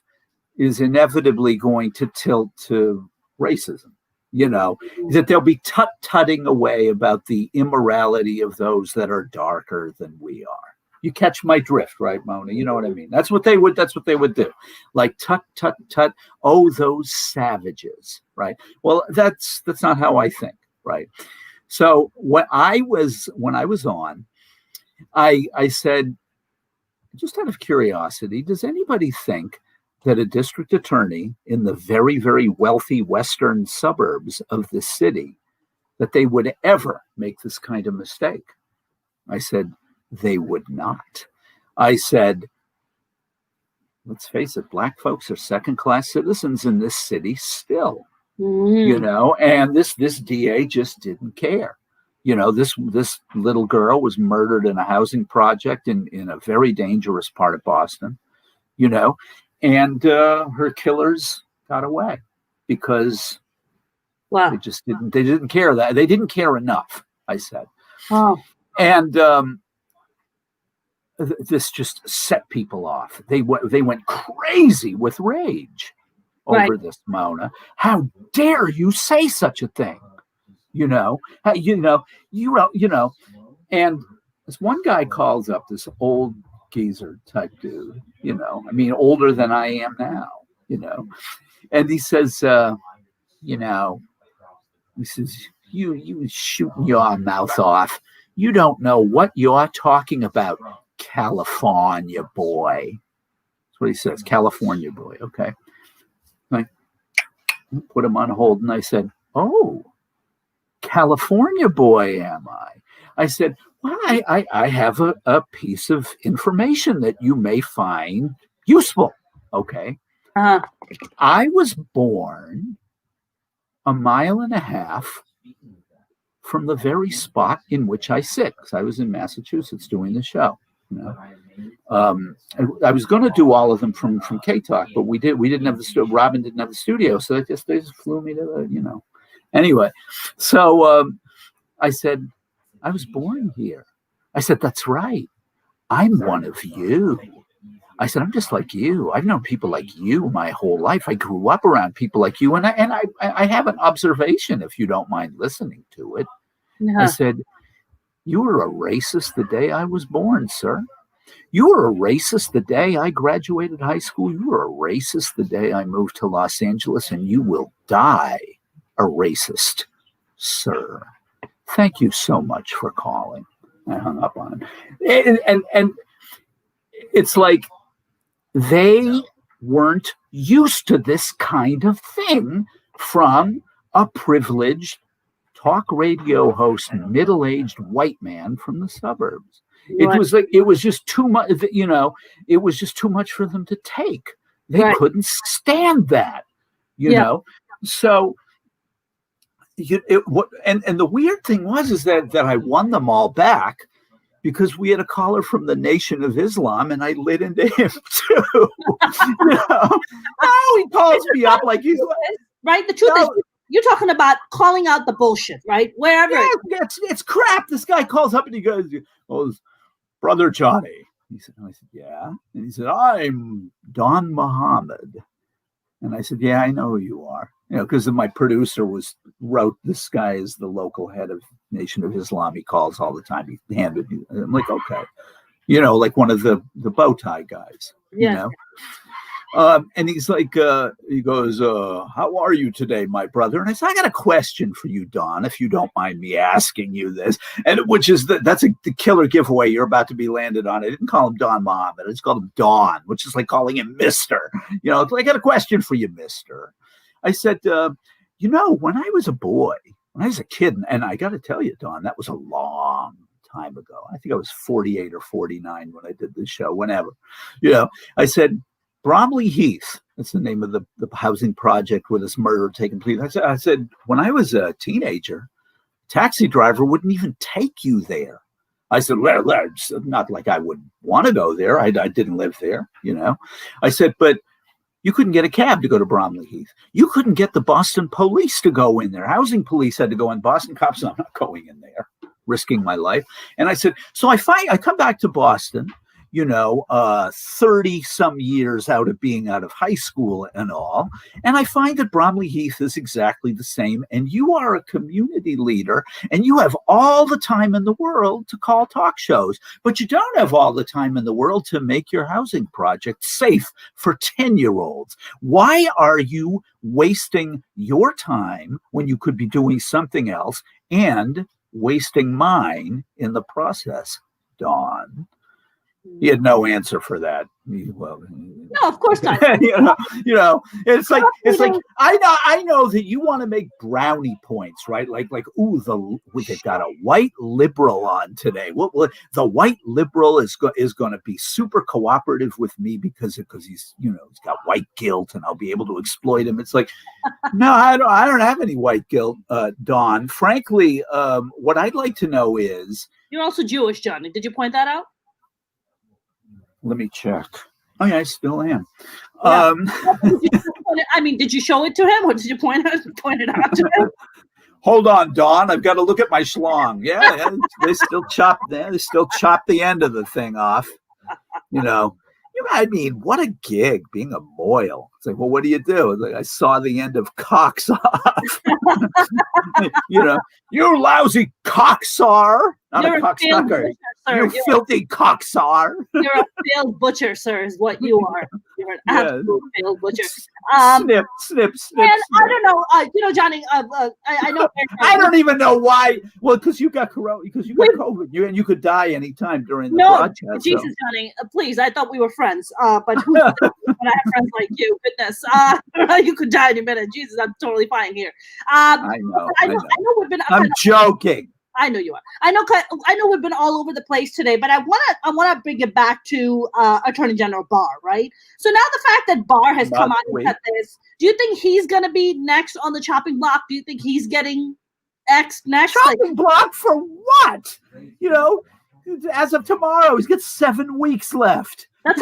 is inevitably going to tilt to racism. That they'll be tut-tutting away about the immorality of those that are darker than we are. You catch my drift, right, Mona? You know what I mean? That's what they would do. Like tut, tut, tut. Oh, those savages, right? Well, that's not how I think, right? So when I was on, I said, just out of curiosity, does anybody think that a district attorney in the very, very wealthy western suburbs of the city, that they would ever make this kind of mistake? I said, they would not. I said, let's face it, black folks are second-class citizens in this city still, and this DA just didn't care. This little girl was murdered in a housing project in a very dangerous part of Boston, and her killers got away because they didn't care. That they didn't care enough, I said. Wow. And this just set people off. They went crazy with rage over this, Mona. How dare you say such a thing? And this one guy calls up, this old geezer type dude, older than I am now, and he says, you shooting your mouth off. You don't know what you're talking about, California boy. That's what he says, California boy. Okay. I put him on hold and I said, oh, California boy, am I? I said, well, I have a piece of information that you may find useful. Okay. Uh-huh. I was born a mile and a half from the very spot in which I sit, because I was in Massachusetts doing the show. I was going to do all of them from K-Talk, but we didn't have the Robin didn't have the studio, so they just flew me to the Anyway, so I said, I was born here. I said, that's right. I'm one of you. I said, I'm just like you. I've known people like you my whole life. I grew up around people like you, and I have an observation, if you don't mind listening to it. I said, you were a racist the day I was born, sir. You were a racist the day I graduated high school. You were a racist the day I moved to Los Angeles, and you will die a racist, sir. Thank you so much for calling. I hung up on him. And it's like they weren't used to this kind of thing from a privileged talk radio host, middle-aged white man from the suburbs. Right. It was just too much, it was just too much for them to take. They couldn't stand that, you know? So and the weird thing was that I won them all back because we had a caller from the Nation of Islam, and I lit into him too. Now he calls me up like he's right. The truth is, you're talking about calling out the bullshit, right? Wherever it's crap. This guy calls up and he goes, "Oh, Brother Johnny." I said, "Yeah," and he said, "I'm Don Muhammad," and I said, "Yeah, I know who you are." Because my producer wrote this guy is the local head of Nation of Islam. He calls all the time. He handed me. I'm like, okay, like one of the bow tie guys. And he's like, he goes, "How are you today, my brother?" And I said, "I got a question for you, Don, if you don't mind me asking you this." And which is that's the killer giveaway you're about to be landed on. I didn't call him Don Muhammad. I just called him Don, which is like calling him Mister. I got a question for you, Mister. I said, when I was a boy, when I was a kid, and I got to tell you, Don, that was a long time ago. I think I was 48 or 49 when I did this show, whenever. I said, Bromley Heath, that's the name of the housing project where this murder taken place. I said, when I was a teenager, taxi driver wouldn't even take you there. I said, well, it's not like I would want to go there. I didn't live there, I said, but you couldn't get a cab to go to Bromley Heath. You couldn't get the Boston police to go in there. Housing police had to go in. Boston cops, I'm not going in there, risking my life. And I said, so I come back to Boston, 30 some years out of high school and all. And I find that Bromley Heath is exactly the same. And you are a community leader and you have all the time in the world to call talk shows, but you don't have all the time in the world to make your housing project safe for 10-year-olds. Why are you wasting your time when you could be doing something else and wasting mine in the process, Dawn? He had no answer for that. Well, no, of course not. it's like I know that you want to make brownie points, right? Like ooh, they've got a white liberal on today. What the white liberal is going to be super cooperative with me because he's he's got white guilt and I'll be able to exploit him. It's like, no, I don't have any white guilt, Dawn. Frankly, what I'd like to know is, you're also Jewish, Johnny. Did you point that out? Let me check. Oh yeah, I still am. Yeah. I mean, did you show it to him, or did you point it out to him? Hold on, Dawn. I've got to look at my schlong. Yeah, they still chop the end of the thing off. I mean, what a gig being a Moyle. It's like, well, what do you do? It's like, I saw the end of cocks off. You lousy cocksar. Not You're a cocksucker. You filthy cocksar. You're a failed butcher, sir, is what you are. You're an absolute failed butcher. Snip. And I don't know, Johnny. I know. I don't even know why. Well, because you got corona, because you got COVID, and you could die anytime during the broadcast. Jesus, so. Johnny, please. I thought we were friends, but when I have friends like you, goodness, you could die in a minute. Jesus, I'm totally fine here. I know we've been. I'm joking. I know you are. I know we've been all over the place today, but I wanna bring it back to Attorney General Barr, right? So now the fact that Barr has come out and said this, do you think he's gonna be next on the chopping block? Do you think he's getting X next? Chopping block for what? As of tomorrow, he's got 7 weeks left. That's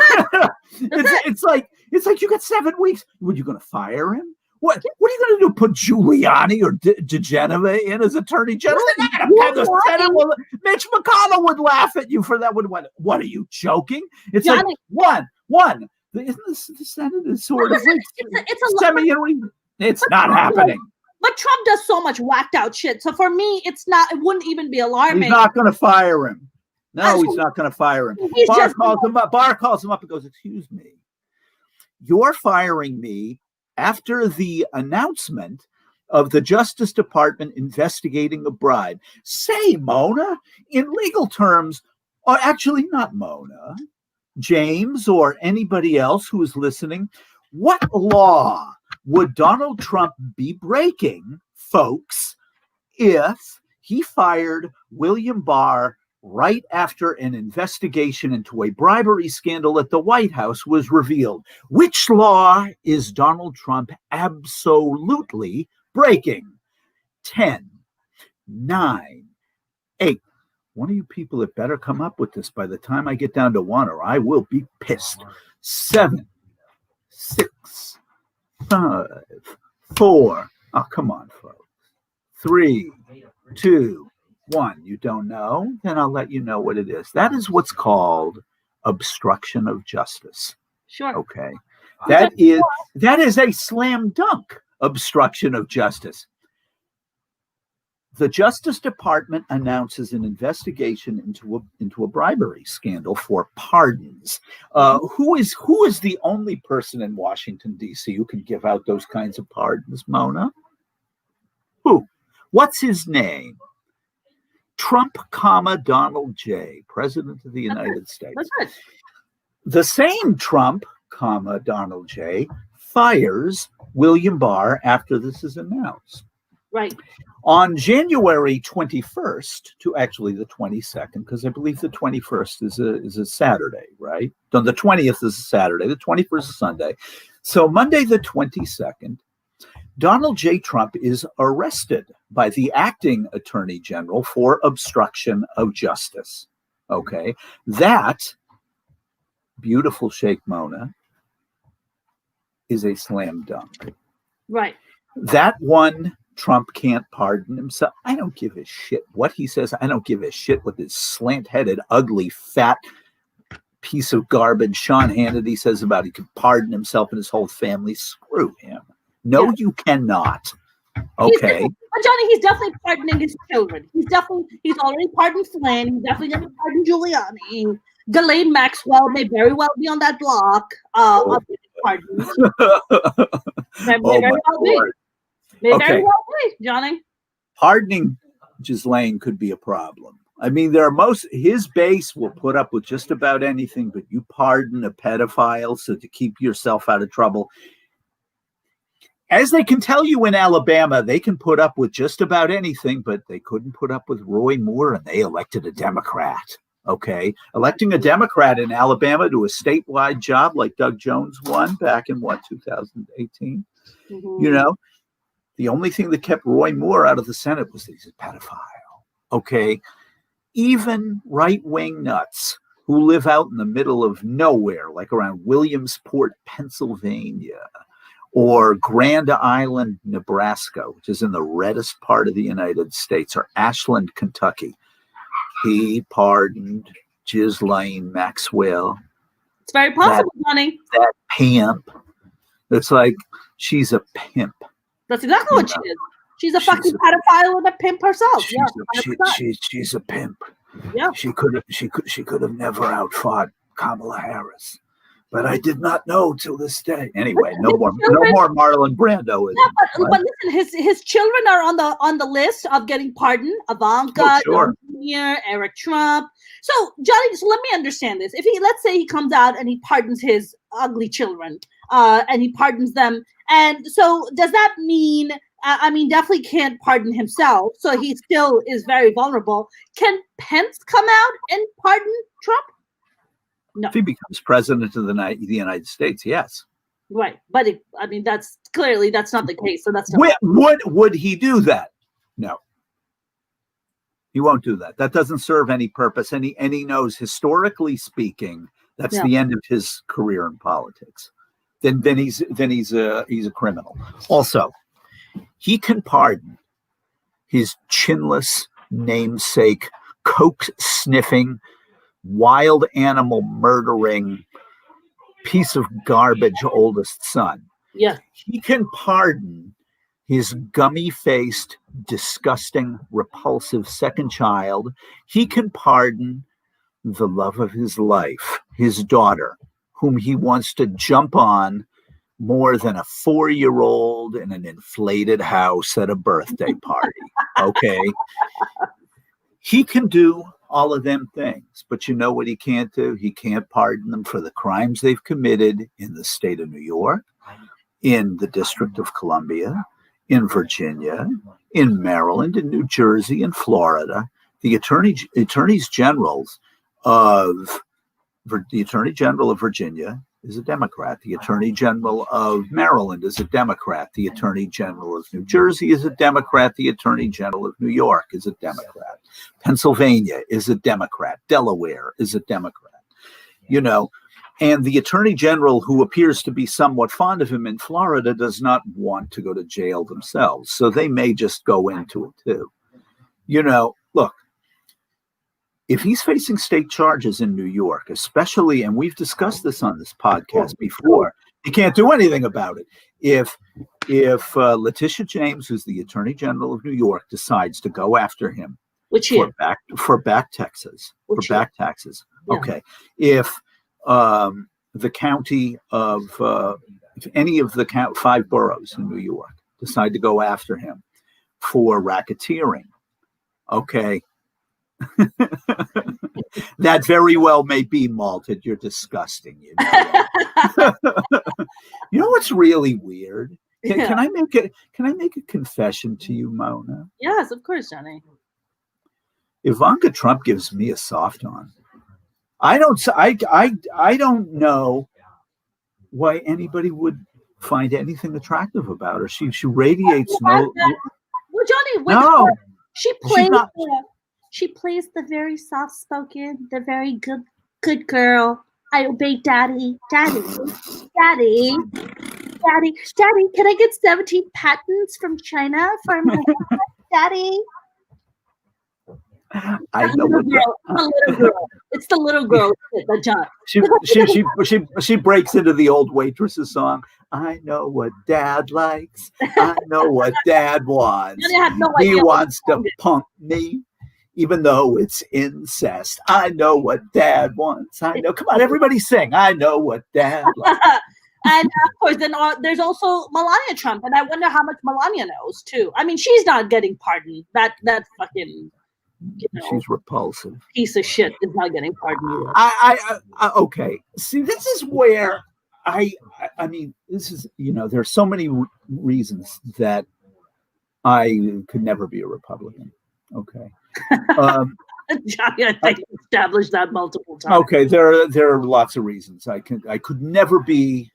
it. It's like you got 7 weeks. Were you gonna fire him? What are you going to do? Put Giuliani or DeGenova in as Attorney General? Mitch McConnell would laugh at you for that. What are you joking? It's Johnny, like one. Isn't the Senate is sort of like it's not happening. But Trump does so much whacked out shit. So for me, it wouldn't even be alarming. He's not going to fire him. No, he's not going to fire him. Barr calls him up and goes, "Excuse me, you're firing me after the announcement of the Justice Department investigating a bribe." Say, Mona, in legal terms, or actually not Mona, James, or anybody else who is listening, what law would Donald Trump be breaking, folks, if he fired William Barr right after an investigation into a bribery scandal at the White House was revealed? Which law is Donald Trump absolutely breaking? 10, 9, 8. One of you people had better come up with this by the time I get down to 1, or I will be pissed. 7, 6, 5, 4. Oh, come on, folks. 3, 2, 1. You don't know? Then I'll let you know what it is. That is what's called obstruction of justice. Sure. Okay. That is a slam dunk obstruction of justice. The Justice Department announces an investigation into a bribery scandal for pardons. Who is the only person in Washington, D.C. who can give out those kinds of pardons, Mona? Who? What's his name? Trump, Donald J., President of the United States. That's right. The same Trump, Donald J., fires William Barr after this is announced. Right. On January 21st to actually the 22nd, because I believe the 21st is a Saturday, right? So the 20th is a Saturday, the 21st is Sunday. So Monday the 22nd, Donald J. Trump is arrested by the acting attorney general for obstruction of justice. Okay. That, beautiful Sheikh Mona, is a slam dunk. Right. That one, Trump can't pardon himself. I don't give a shit what he says. I don't give a shit what this slant-headed, ugly, fat piece of garbage Sean Hannity says about he can pardon himself and his whole family. Screw him. No, you cannot. Okay. But Johnny, he's definitely pardoning his children. He's already pardoned Flynn. He's definitely going to pardon Giuliani. Ghislaine Maxwell may very well be on that block. Of pardons. May very well be, Johnny. Pardoning Ghislaine could be a problem. I mean, his base will put up with just about anything, but you pardon a pedophile so to keep yourself out of trouble. As they can tell you in Alabama, they can put up with just about anything, but they couldn't put up with Roy Moore, and they elected a Democrat. Okay. Electing a Democrat in Alabama to a statewide job like Doug Jones won back in 2018. Mm-hmm. You know, the only thing that kept Roy Moore out of the Senate was that he's a pedophile. Okay. Even right-wing nuts who live out in the middle of nowhere, like around Williamsport, Pennsylvania, or Grand Island, Nebraska, which is in the reddest part of the United States, or Ashland, Kentucky. He pardoned Ghislaine Maxwell. It's very possible, Johnny. That pimp. It's like she's a pimp. That's exactly what she is. She's a fucking pedophile and a pimp herself. She's a pimp. Yeah. She could have never outfought Kamala Harris. But I did not know till this day. Anyway, no more Marlon Brando. But listen, his children are on the list of getting pardoned. Ivanka, sure. Jr., Eric Trump. So Johnny, so let me understand this. Let's say he comes out and he pardons his ugly children, and he pardons them, and so does that mean? I mean, definitely can't pardon himself, so he still is very vulnerable. Can Pence come out and pardon Trump? No. If he becomes president of the United States, yes. Right, but that's not the case. So that's not would he do that? No, he won't do that. That doesn't serve any purpose. And he knows, historically speaking, that's the end of his career in politics. Then he's a criminal. Also, he can pardon his chinless namesake, coke sniffing, wild animal murdering piece of garbage oldest son. Yeah. He can pardon his gummy-faced, disgusting, repulsive second child. He can pardon the love of his life, his daughter, whom he wants to jump on more than a 4-year-old in an inflated house at a birthday party. Okay. He can do all of them things, but you know what he can't do? He can't pardon them for the crimes they've committed in the state of New York, in the District of Columbia, in Virginia, in Maryland, in New Jersey, in Florida. The attorney general of Virginia is a Democrat. The Attorney General of Maryland is a Democrat. The Attorney General of New Jersey is a Democrat. The Attorney General of New York is a Democrat. Pennsylvania is a Democrat. Delaware is a Democrat. You know, and the Attorney General, who appears to be somewhat fond of him in Florida, does not want to go to jail themselves. So they may just go into it too. You know, look, if he's facing state charges in New York, especially, and we've discussed this on this podcast before, he can't do anything about it. If Letitia James, who's the Attorney General of New York, decides to go after him for back taxes, Yeah. okay. If the county of if any of the 5 boroughs in New York decide to go after him for racketeering, okay. That very well may be malted. You're disgusting. You know, you know what's really weird? Can I make a confession to you, Mona? Yes, of course, Johnny. Ivanka Trump gives me a soft on. I don't know why anybody would find anything attractive about her. She radiates Well, Johnny, no. She plays the very soft-spoken, the very good girl. I obey daddy. Daddy. Can I get 17 patents from China for my daddy? I know what the little girl. It's the little girl that John. She breaks into the old waitress's song. I know what dad likes. I know what dad wants. He wants to punk me. Even though it's incest, I know what dad wants. I know. Come on, everybody sing. I know what dad wants. And of course, then there's also Melania Trump, and I wonder how much Melania knows too. I mean, she's not getting pardoned. That fucking she's repulsive. Piece of shit is not getting pardoned. Okay. See, this is where I mean, this is, there's so many reasons that I could never be a Republican. Okay. Johnny, I think you established that multiple times. Okay, there are lots of reasons. I could never be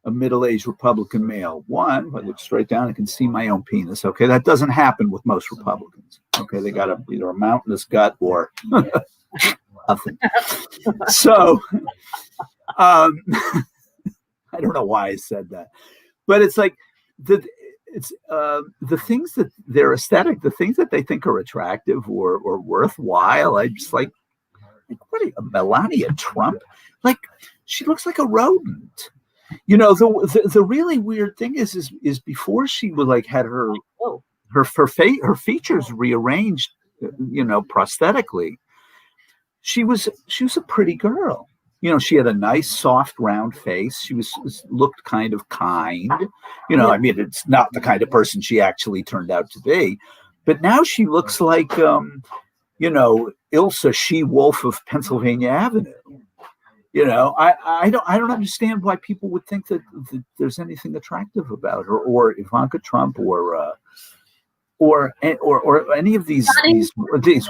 a middle-aged Republican male. One, if I look straight down, I can see my own penis. Okay, that doesn't happen with most Republicans. Okay, they got either a mountainous gut or nothing. So, I don't know why I said that, but it's like the things that they're aesthetic, the things that they think are attractive or worthwhile. I just like Melania Trump? Like, she looks like a rodent. The really weird thing is before she was like had her features rearranged, prosthetically, she was a pretty girl. She had a nice, soft, round face. She looked kind of kind. I mean, it's not the kind of person she actually turned out to be. But now she looks like, Ilsa She-Wolf of Pennsylvania Avenue. I don't understand why people would think that there's anything attractive about her, or Ivanka Trump, or any of these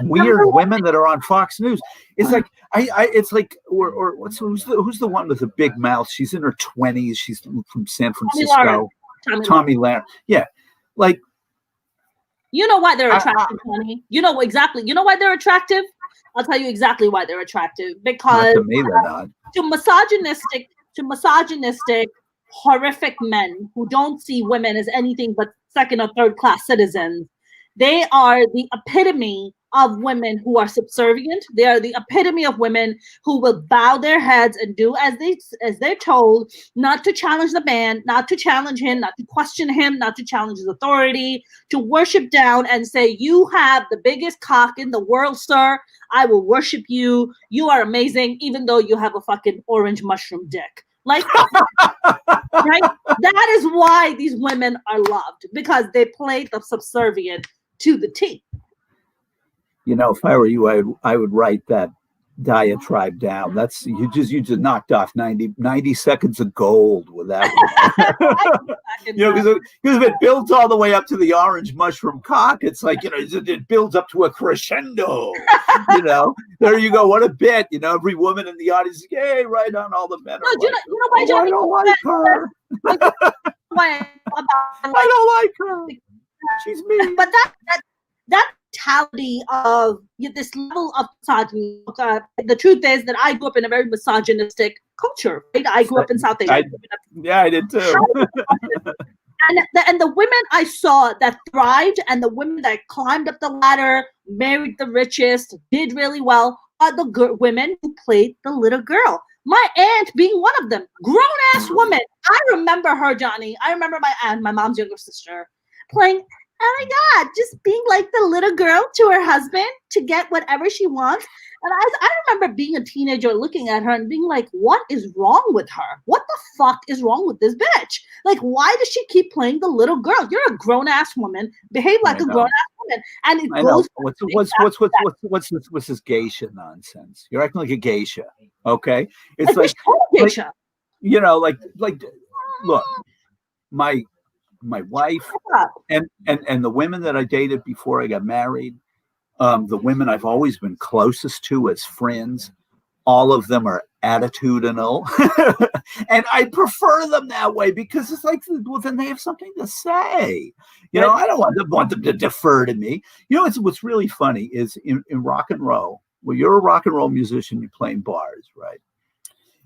weird women that are on Fox News. It's like it's like who's the one with the big mouth? She's in her 20s. She's from San Francisco. Tommy Lauren. Yeah, like. You know why they're attractive, honey? You know exactly. You know why they're attractive? I'll tell you exactly why they're attractive. Because to misogynistic, horrific men who don't see women as anything but second or third class citizens, they are the epitome of women who are subservient. They are the epitome of women who will bow their heads and do as they're told, not to challenge the man, not to challenge him, not to question him, not to challenge his authority, to worship down and say, "You have the biggest cock in the world, sir. I will worship you. You are amazing, even though you have a fucking orange mushroom dick." Like, right? That is why these women are loved, because they played the subservient to the T. If I were you, I would write that diatribe down. That's you just knocked off 90 seconds of gold with that one. Because if it builds all the way up to the orange mushroom cock, it's like, it builds up to a crescendo. There you go. What a bit. Every woman in the audience is, yay, right on. All the men are you know why, Johnny? I don't like her. I don't like her. She's mean. But that mentality of this level of misogyny. The truth is that I grew up in a very misogynistic culture. Right? I grew up in South Asia. I did too. And the women I saw that thrived and the women that climbed up the ladder, married the richest, did really well, are the women who played the little girl. My aunt being one of them, grown-ass woman. I remember her, Johnny. I remember my aunt, my mom's younger sister, playing, oh my God, just being like the little girl to her husband to get whatever she wants. And I remember being a teenager looking at her and being like, what is wrong with her? What the fuck is wrong with this bitch? Like, why does she keep playing the little girl? You're a grown-ass woman. Behave like a grown-ass woman. And it goes. What's this geisha nonsense? You're acting like a geisha, okay? It's like geisha. Look, my wife and the women that I dated before I got married, the women I've always been closest to as friends, all of them are attitudinal. And I prefer them that way because it's like, well, then they have something to say. I don't want them to defer to me. What's really funny is in rock and roll, well, you're a rock and roll musician, you play in bars, right?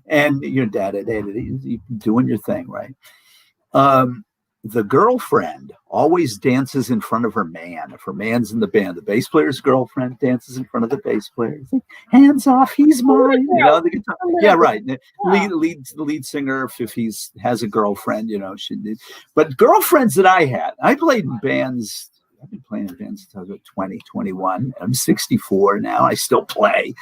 And you're doing your thing, right? The girlfriend always dances in front of her man. If her man's in the band, the bass player's girlfriend dances in front of the bass player. It's like, hands off, he's mine. The guitar. Yeah, right. The lead singer, if he has a girlfriend, but girlfriends that I had, I played in bands. I've been playing in bands since I was 20, 21. I'm 64 now. I still play,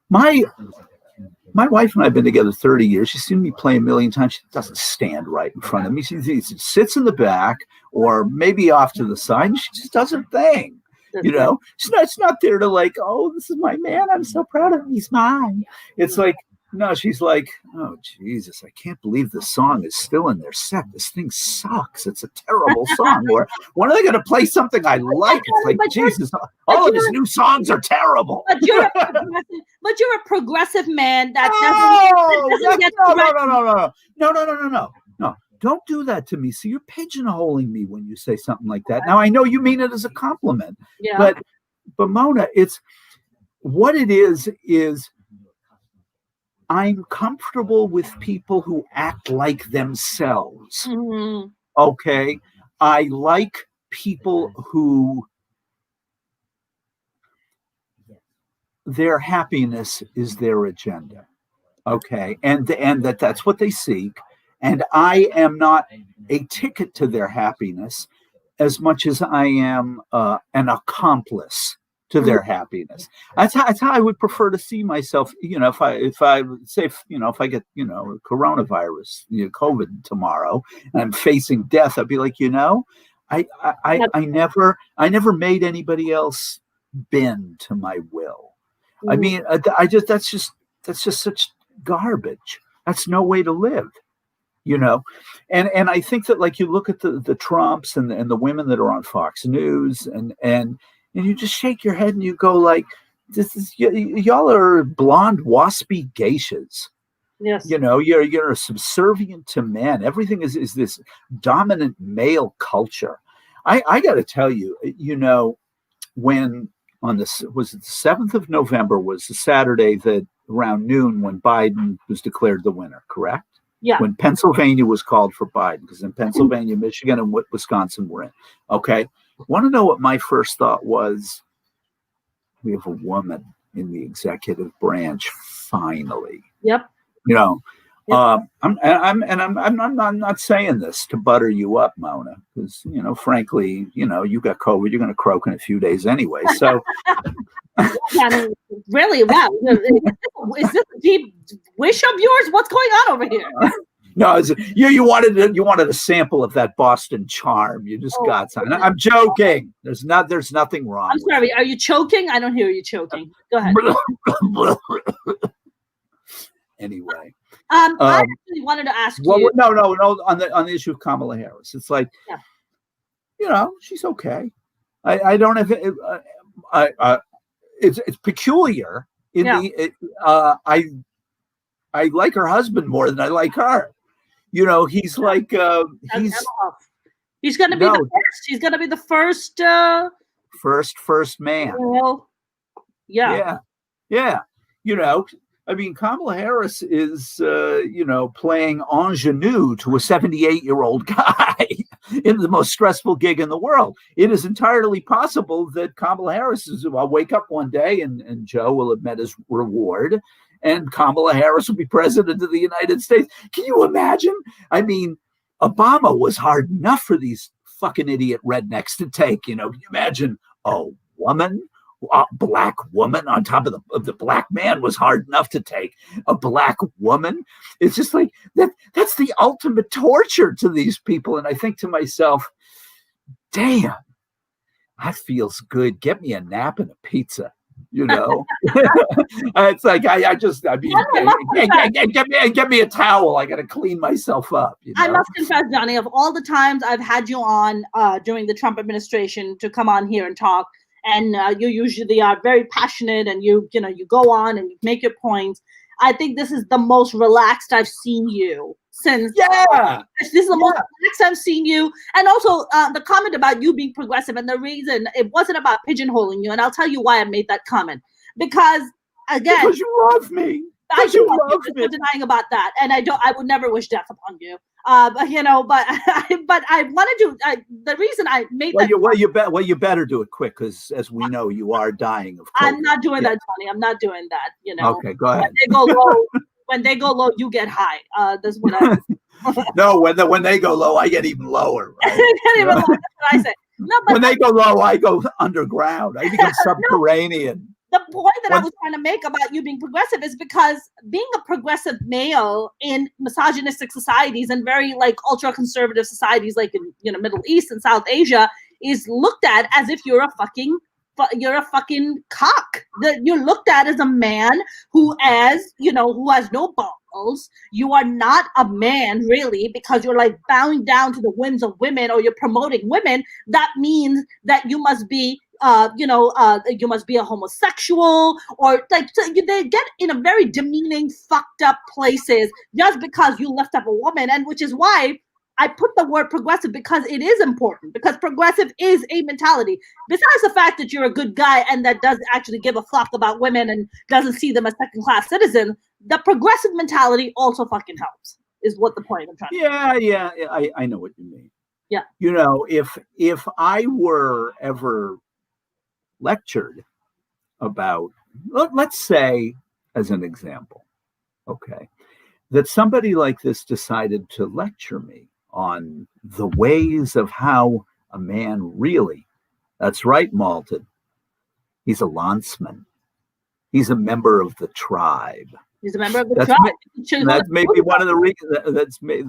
My wife and I have been together 30 years. She's seen me play a million times. She doesn't stand right in front of me. She sits in the back or maybe off to the side, and she just does her thing. You know, it's not there to like, oh, this is my man. I'm so proud of him. He's mine. It's like, no, she's like, oh, Jesus, I can't believe the song is still in their set. This thing sucks. It's a terrible song. Or when are they going to play something I like? It's like, Jesus, all of his new songs are terrible. But you're a progressive man. No. Don't do that to me. See, you're pigeonholing me when you say something like that. Now, I know you mean it as a compliment. Yeah. But Mona, it's what it is I'm comfortable with people who act like themselves. Mm-hmm. Okay. I like people who their happiness is their agenda. Okay. And that's what they seek. And I am not a ticket to their happiness as much as I am an accomplice to their happiness. That's how I would prefer to see myself. You know, if I say, you know, if I get, you know, coronavirus, you know, COVID tomorrow, and I'm facing death, I'd be like, you know, I never made anybody else bend to my will. I mean, that's just such garbage. That's no way to live. You know, and I think that, like, you look at the Trumps and the women that are on Fox News, and you just shake your head and you go like, y'all are blonde waspy geishas. Yes. You know, you're subservient to men. Everything is this dominant male culture. I got to tell you, you know, when on this was it the 7th of November was the Saturday that around noon when Biden was declared the winner, correct? Yeah. When Pennsylvania was called for Biden, because in Pennsylvania, Michigan, and Wisconsin were in. Okay. Want to know what my first thought was? We have a woman in the executive branch, finally. Yep. You know, yep. I'm not saying this to butter you up, Mona, because, you know, frankly, you know, you got COVID, you're going to croak in a few days anyway. So. Really? Wow. Is this a deep wish of yours? What's going on over here? No, you wanted a sample of that Boston charm. You just got something. I'm joking. There's nothing wrong. I'm sorry. Are you choking? I don't hear you choking. Go ahead. Anyway, I actually wanted to ask you. No. On the issue of Kamala Harris, it's like, you know, she's okay. I don't have it. It's peculiar. I like her husband more than I like her. You know, he's like he's going to be the first. He's going to be the first. First man. Well, yeah. You know, I mean, Kamala Harris is, you know, playing ingenue to a 78-year-old guy in the most stressful gig in the world. It is entirely possible that Kamala Harris will wake up one day and Joe will have met his reward and Kamala Harris will be president of the United States. Can you imagine? I mean, Obama was hard enough for these fucking idiot rednecks to take. You know, can you imagine a woman? A black woman on top of the black man was hard enough to take. A black woman, it's just like that's the ultimate torture to these people. And I think to myself, damn, that feels good. Get me a nap and a pizza. You know, it's like get me a towel. I got to clean myself up. You know? I must confess, Johnny, of all the times I've had you on during the Trump administration to come on here and talk. And you usually are very passionate, and you go on and you make your points. I think this is the most relaxed I've seen you since. Yeah, this is the most relaxed I've seen you. And also the comment about you being progressive, and the reason it wasn't about pigeonholing you. And I'll tell you why I made that comment. Because again, because you love me. I do love you. I'm denying about that, and I would never wish death upon you. But I wanted to. The reason I made that. You better do it quick, because as we know, you are dying of COVID. I'm not doing that, Tony. I'm not doing that. You know. Okay, go ahead. When they go low, you get high. That's what I. No, when they go low, I get even lower. Right? Even lower. That's what I say. No, but when they go low, I go underground. I become subterranean. The point that I was trying to make about you being progressive is because being a progressive male in misogynistic societies and very like ultra conservative societies like in Middle East and South Asia is looked at as if you're a fucking you're a fucking cock. That you're looked at as a man who has no balls. You are not a man really, because you're like bowing down to the whims of women, or you're promoting women. That means that you must be you must be a homosexual, or like, so they get in a very demeaning, fucked up places just because you lift up a woman. And which is why I put the word progressive, because it is important, because progressive is a mentality. Besides the fact that you're a good guy and that doesn't actually give a fuck about women and doesn't see them as second-class citizens, the progressive mentality also fucking helps, is what the point I'm trying to make. Yeah, I know what you mean. Yeah. If I were ever lectured about, let's say, as an example, okay, that somebody like this decided to lecture me on the ways of how a man really, that's right, Malton, he's a lanceman. He's a member of the tribe. He's a member of the tribe. That's maybe one of the reasons.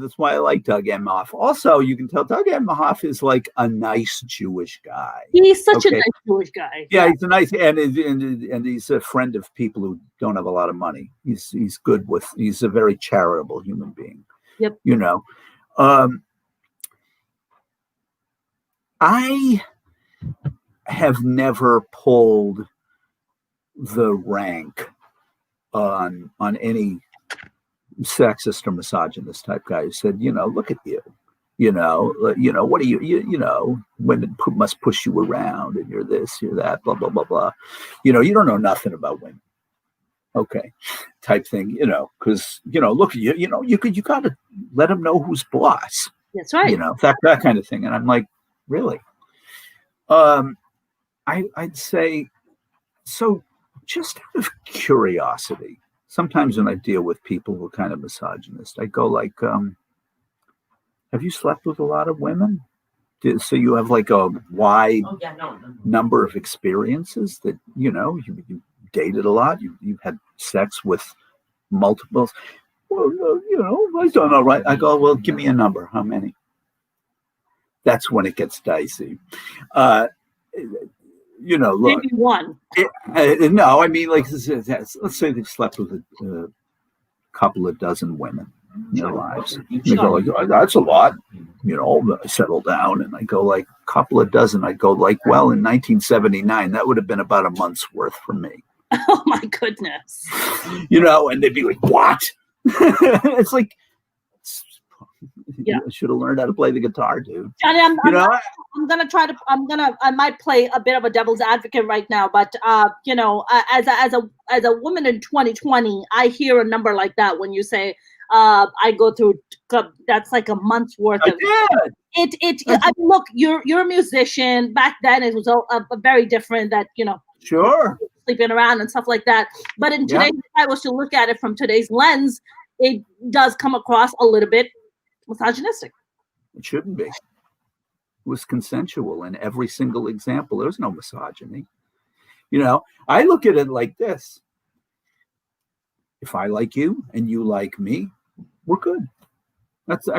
That's why I like Doug Emhoff. Also, you can tell Doug Emhoff is like a nice Jewish guy. He's such a nice Jewish guy. Yeah, he's a nice, and he's a friend of people who don't have a lot of money. He's good with. He's a very charitable human being. Yep. I have never pulled the rank on any sexist or misogynist type guy who said, look at you, what are you, women must push you around, and you're this, you're that, blah, blah, blah, blah. You don't know nothing about women. Okay. Type thing, because, look, you got to let them know who's boss. That's right. That kind of thing. And I'm like, really? I'd say, so just out of curiosity, sometimes when I deal with people who are kind of misogynist, I go like, have you slept with a lot of women? So you have like a wide number of experiences that, you dated a lot. You've had sex with multiples. Well, I've done all right. I go, well, give me a number. How many? That's when it gets dicey. Look. Maybe one. No, I mean, like, let's say they've slept with a couple of dozen women in their lives. They go like, oh, that's a lot. Settle down. And I go like, a couple of dozen. I go like, well, in 1979, that would have been about a month's worth for me. Oh my goodness. And they'd be like, what? It's like, I should have learned how to play the guitar, dude. Johnny, I might play a bit of a devil's advocate right now, but as a woman in 2020, I hear a number like that when you say I go through, that's like a month's worth of it. I mean, look, you're a musician. Back then it was a very different that, sure, sleeping around and stuff like that. But in today, if I was to look at it from today's lens, it does come across a little bit misogynistic. It shouldn't be. It was consensual in every single example. There was no misogyny. I look at it like this. If I like you and you like me, we're good. That's it.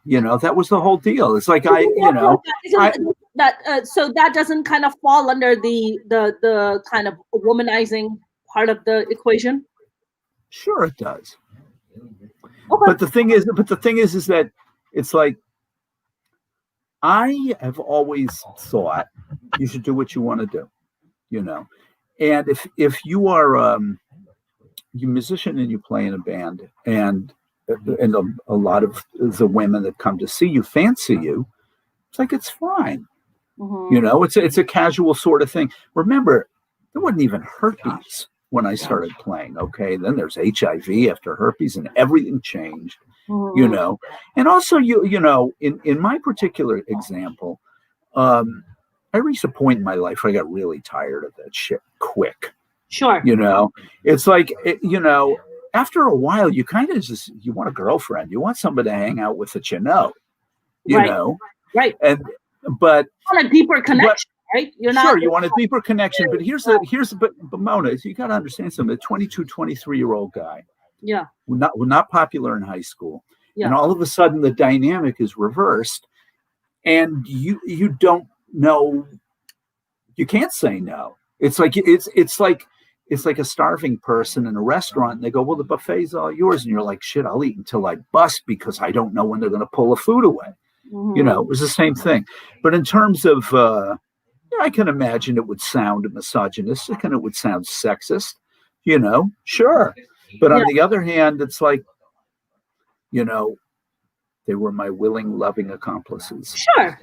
That was the whole deal. It's like so that doesn't kind of fall under the kind of womanizing part of the equation. Sure, it does. Okay. But the thing is that it's like, I have always thought you should do what you want to do, and if you are you're a musician and you play in a band, and a lot of the women that come to see you fancy you, it's like, it's fine. Mm-hmm. It's a casual sort of thing. Remember, there wasn't even herpes when I started playing. Okay, then there's HIV after herpes, and everything changed. Mm-hmm. And also in my particular example, I reached a point in my life where I got really tired of that shit quick. Sure. It's like, after a while, you kind of you want a girlfriend. You want somebody to hang out with that Right. But you want a deeper connection, right? You're not. Sure, you want a deeper connection. But but Mona, you got to understand something. A 22, 23-year-old guy. Yeah. We're not popular in high school. Yeah. And all of a sudden the dynamic is reversed, and you don't know, You can't say no. It's like a starving person in a restaurant, and they go, well, the buffet's all yours, and you're like, shit, I'll eat until I bust because I don't know when they're going to pull the food away. Mm-hmm. It was the same thing. But in terms of I can imagine it would sound misogynistic and it would sound sexist, sure. But on the other hand, it's like, they were my willing, loving accomplices. Sure.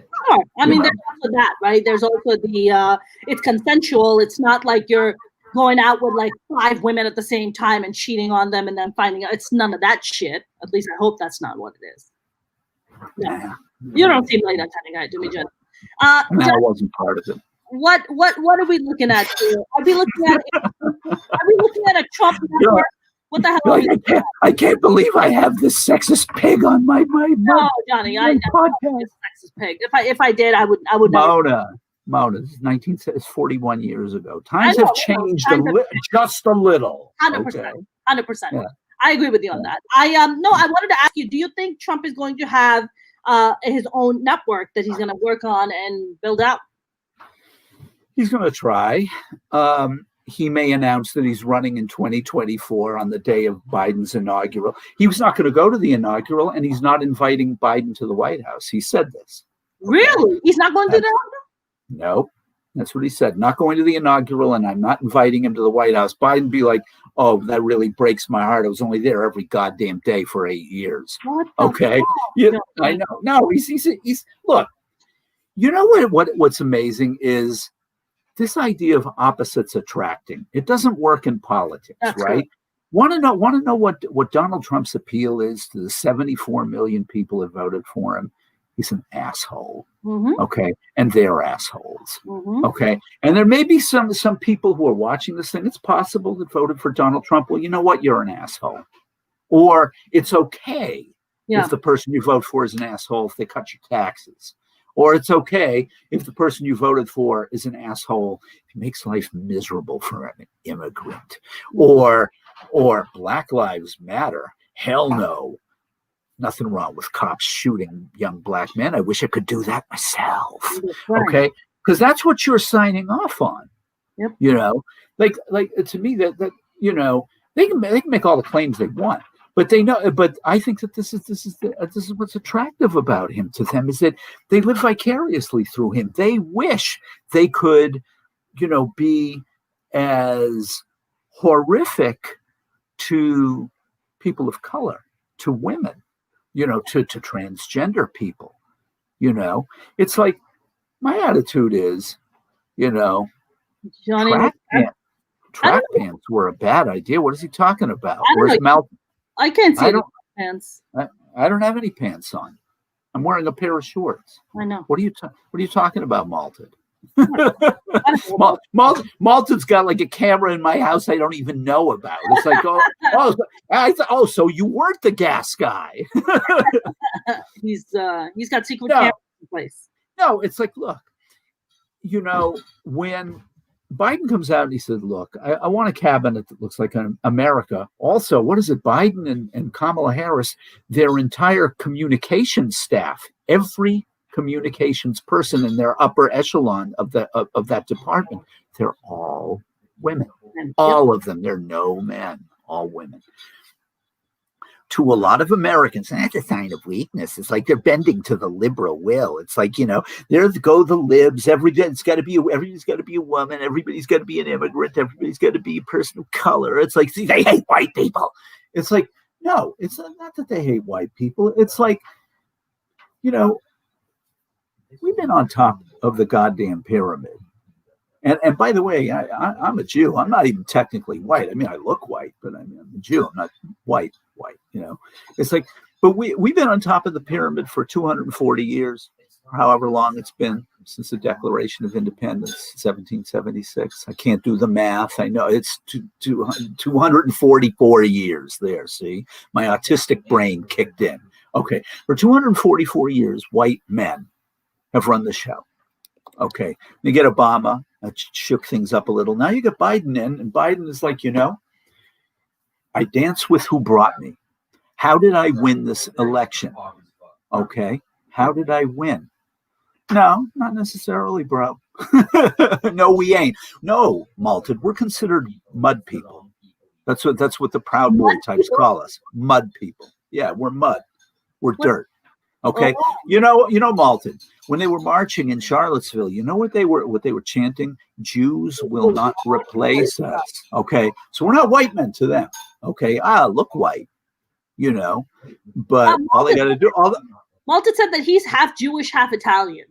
I mean, there's also that, right? There's also the, it's consensual. It's not like you're going out with like 5 women at the same time and cheating on them and then finding out. It's none of that shit. At least I hope that's not what it is. No. You don't seem like that kind of guy to me, Jen. No, I wasn't part of it. What are we looking at here? Are we looking at a Trump network? What the hell are we looking at? I can't believe I have this sexist pig on my No, Johnny, I never this sexist pig. If I did, I would Mona, it's 41 years ago. Times have changed just a little. 100%. 100%. Yeah. I agree with you on that. I wanted to ask you, do you think Trump is going to have his own network that he's going to work on and build out? He's going to try. He may announce that he's running in 2024 on the day of Biden's inaugural. He was not going to go to the inaugural, and he's not inviting Biden to the White House. He said this. Really? He's not going to the No, that's what he said. Not going to the inaugural, and I'm not inviting him to the White House. Biden be like, oh, that really breaks my heart. I was only there every goddamn day for 8 years. Okay. Yeah, I know. No, he's look, you know what's amazing is this idea of opposites attracting. It doesn't work in politics, that's right? Want to know what Donald Trump's appeal is to the 74 million people that voted for him? He's an asshole. Mm-hmm. Okay. And they're assholes. Mm-hmm. Okay. And there may be some people who are watching this thing. It's possible that voted for Donald Trump. Well, you know what? You're an asshole. Or it's okay if the person you vote for is an asshole if they cut your taxes. Or it's okay if the person you voted for is an asshole if he makes life miserable for an immigrant. Or Black Lives Matter. Hell no. Nothing wrong with cops shooting young Black men. I wish I could do that myself. Right. Okay, because that's what you're signing off on. Yep. Like to me that they can make all the claims they want, but they know. But I think that this is what's attractive about him to them is that they live vicariously through him. They wish they could, be as horrific to people of color, to women. To transgender people, it's like my attitude is, Johnny, track pants were a bad idea. What is he talking about? I can't see pants. I don't have any pants on. I'm wearing a pair of shorts. I know. What are you talking about, Malted? Malton's got like a camera in my house I don't even know about. It's like, so you weren't the gas guy. He's got secret cameras in place. No, it's like, look, when Biden comes out and he said, look, I want a cabinet that looks like America. Also, what is it? Biden and Kamala Harris, their entire communications staff, every communications person in their upper echelon of that department, they're all women. All of them. They're no men, all women. To a lot of Americans, and that's a sign of weakness. It's like they're bending to the liberal will. It's like, there go the libs. Everybody's got to be a woman. Everybody's got to be an immigrant. Everybody's got to be a person of color. It's like, see, they hate white people. It's like, no, it's not that they hate white people. It's like, we've been on top of the goddamn pyramid. And by the way, I'm a Jew. I'm not even technically white. I mean, I look white, but I'm a Jew. I'm not white. It's like, but we've been on top of the pyramid for 240 years, however long it's been since the Declaration of Independence, 1776. I can't do the math. I know it's 244 years there. See, my autistic brain kicked in. Okay, for 244 years, white men have run the show. Okay, you get Obama, that shook things up a little. Now you get Biden in, and Biden is like, I dance with who brought me. How did I win this election? Okay, how did I win? No, not necessarily, bro. No, we ain't. No, Malted, we're considered mud people. That's what the Proud Boy types call us. Mud people. Yeah, we're mud. We're dirt. Okay. Oh. You know, Malted, when they were marching in Charlottesville, you know what they were chanting? Jews will not replace us. Okay. So we're not white men to them. Okay. Look white, you know. But all they gotta do, Malta said that he's half Jewish, half Italian.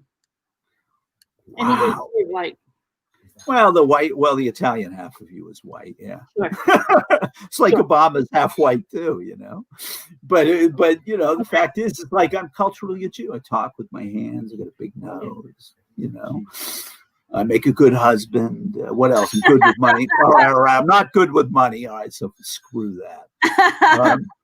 And he was white. Well, the Italian half of you is white, yeah. Sure. It's like Obama's half white too, you know. But you know, the fact is, it's like I'm culturally a Jew. I talk with my hands. I got a big nose, you know. I make a good husband. What else? I'm good with money. All right, I'm not good with money. All right, so screw that.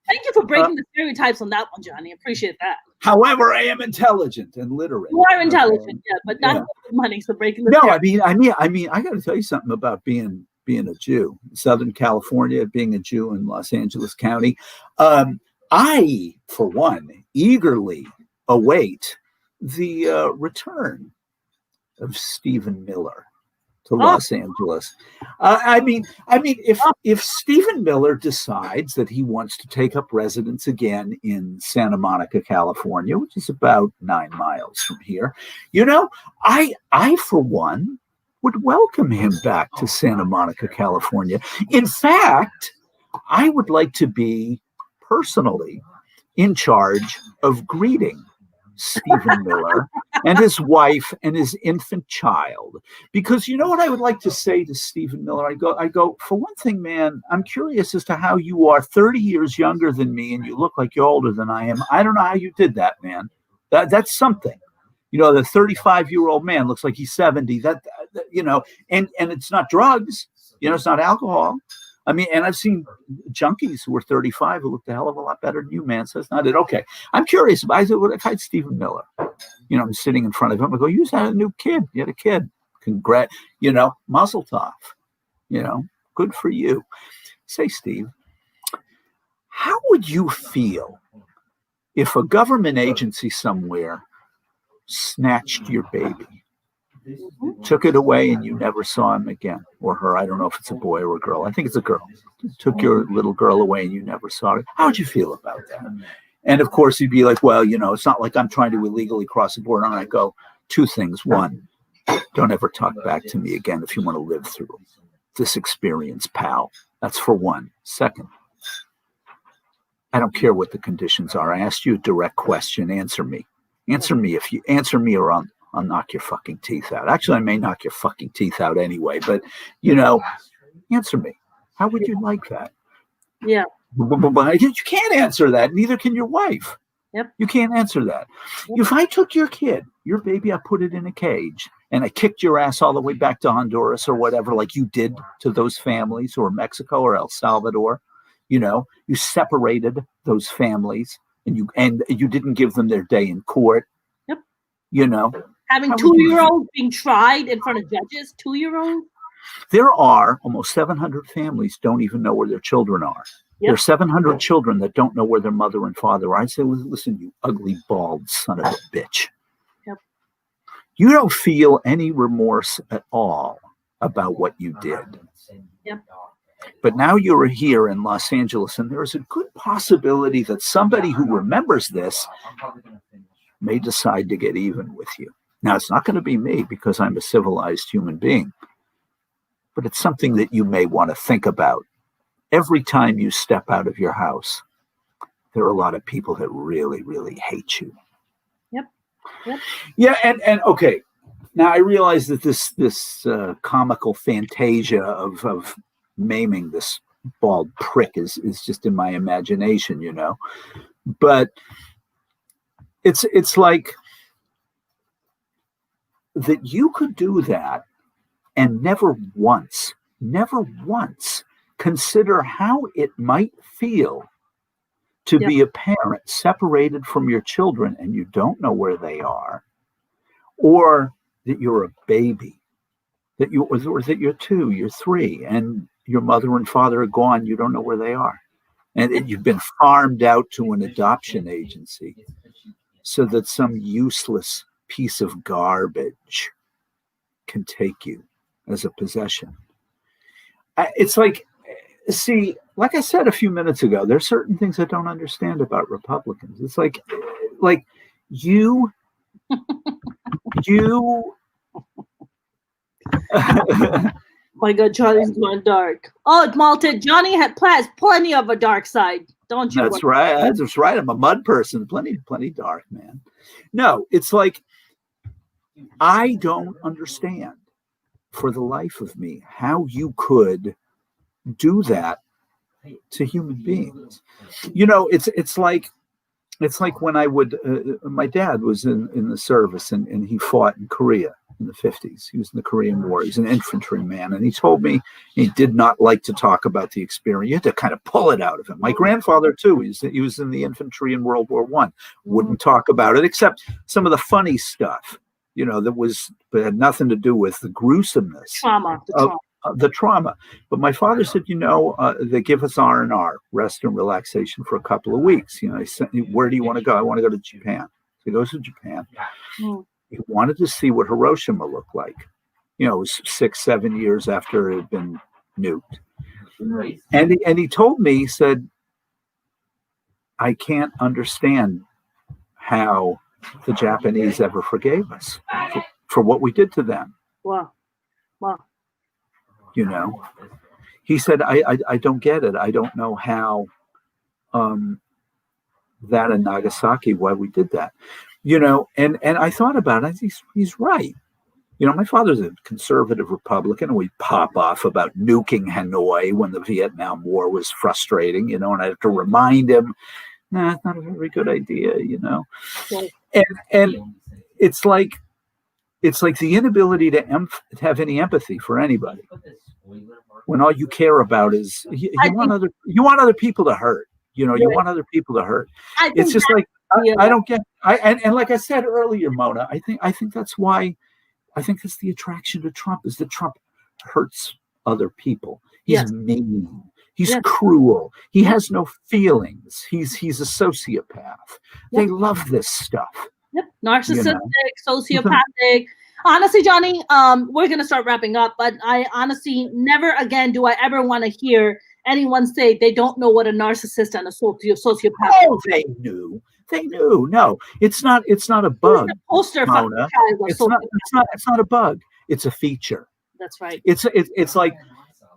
Thank you for breaking the stereotypes on that one, Johnny. I appreciate that. However, I am intelligent and literate. You are intelligent, yeah, but not with money. So breaking the stereotypes. I mean, I got to tell you something about being a Jew, Southern California, being a Jew in Los Angeles County. I, for one, eagerly await the return of Stephen Miller to Los Angeles. I mean, if Stephen Miller decides that he wants to take up residence again in Santa Monica, California, which is about 9 miles from here, you know, I for one would welcome him back to Santa Monica, California. In fact, I would like to be personally in charge of greeting Stephen Miller and his wife and his infant child. Because you know what I would like to say to Stephen Miller? I go, for one thing, man, I'm curious as to how you are 30 years younger than me and you look like you're older than I am. I don't know how you did that, man. That's something. You know, the 35-year-old man looks like he's 70. That you know, and it's not drugs. You know, it's not alcohol. I mean, and I've seen junkies who were 35 who looked a hell of a lot better than you, man. So that's not it. Okay. I'm curious. I said, what if I had Stephen Miller? You know, I'm sitting in front of him. I go, you had a new kid. You had a kid. Congrats. You know, mazel tov. You know, good for you. Say, Steve, how would you feel if a government agency somewhere snatched your baby, took it away, and you never saw him again, or her? I don't know if it's a boy or a girl. I think it's a girl. Took your little girl away and you never saw her. How would you feel about that? And of course, he'd be like, well, you know, it's not like I'm trying to illegally cross the border. And I go, 2 things. 1, don't ever talk back to me again if you want to live through this experience, pal. That's for 1. 2nd, I don't care what the conditions are. I asked you a direct question. Answer me. Answer me. If you answer me, or I'll knock your fucking teeth out. Actually, I may knock your fucking teeth out anyway, but, you know, answer me. How would you like that? Yeah. You can't answer that. Neither can your wife. Yep. You can't answer that. If I took your kid, your baby, I put it in a cage and I kicked your ass all the way back to Honduras or whatever, like you did to those families, or Mexico or El Salvador, you know, you separated those families and you didn't give them their day in court. Yep. You know, having 2-year-olds being tried in front of judges, 2-year-olds. There are almost 700 families don't even know where their children are. Yep. There are 700 children that don't know where their mother and father are. I say, listen, you ugly, bald son of a bitch. Yep. You don't feel any remorse at all about what you did. Yep. But now you're here in Los Angeles, and there is a good possibility that somebody who remembers this may decide to get even with you. Now, it's not going to be me because I'm a civilized human being, but it's something that you may want to think about. Every time you step out of your house, there are a lot of people that really, really hate you. Yep. Yep. Yeah, and okay. Now I realize that this comical fantasia of maiming this bald prick is just in my imagination, you know. But it's like that you could do that and never once consider how it might feel to be a parent separated from your children and you don't know where they are, or that you're a baby, or that you're 2, you're 3, and your mother and father are gone, you don't know where they are. And you've been farmed out to an adoption agency so that some useless piece of garbage can take you as a possession. It's like, see, like I said a few minutes ago, there's certain things I don't understand about Republicans. It's like you. My God, Johnny's going dark. Oh, Malted. Johnny has plenty of a dark side. Don't you? That's right. That's right. I'm a mud person. Plenty dark, man. No, it's like I don't understand for the life of me how you could do that to human beings. You know, it's like when I would. My dad was in the service and he fought in Korea in the 50s. He was in the Korean War. He's an infantryman, and he told me he did not like to talk about the experience. You had to kind of pull it out of him. My grandfather too. He was in the infantry in World War I. Wouldn't talk about it except some of the funny stuff. You know, but had nothing to do with the gruesomeness, the trauma. But my father said, they give us R&R, rest and relaxation, for a couple of weeks. You know, he said, where do you want to go? I want to go to Japan. So he goes to Japan. He wanted to see what Hiroshima looked like. You know, it was 6-7 years after it had been nuked. And he told me, he said, I can't understand how the Japanese ever forgave us for what we did to them. Wow. You know, he said, I don't get it. I don't know how that in Nagasaki, why we did that. You know, and I thought about it. He's right. You know, my father's a conservative Republican, and we pop off about nuking Hanoi when the Vietnam War was frustrating, you know, and I have to remind him, nah, it's not a very good idea, you know. And it's like the inability to have any empathy for anybody when all you care about is you want other people to hurt. You know, you want other people to hurt. It's just like I don't get. And like I said earlier, Mona, I think that's why. I think that's the attraction to Trump, is that Trump hurts other people. He's mean. He's cruel. He has no feelings. He's a sociopath. They love this stuff. Yep. Narcissistic, sociopathic. Honestly, Johnny, we're gonna start wrapping up, but I honestly never again do I ever want to hear anyone say they don't know what a narcissist and a sociopath. Oh, they knew. They knew. No, it's not a bug. Mona. It's not a bug. It's a feature. That's right. It's like,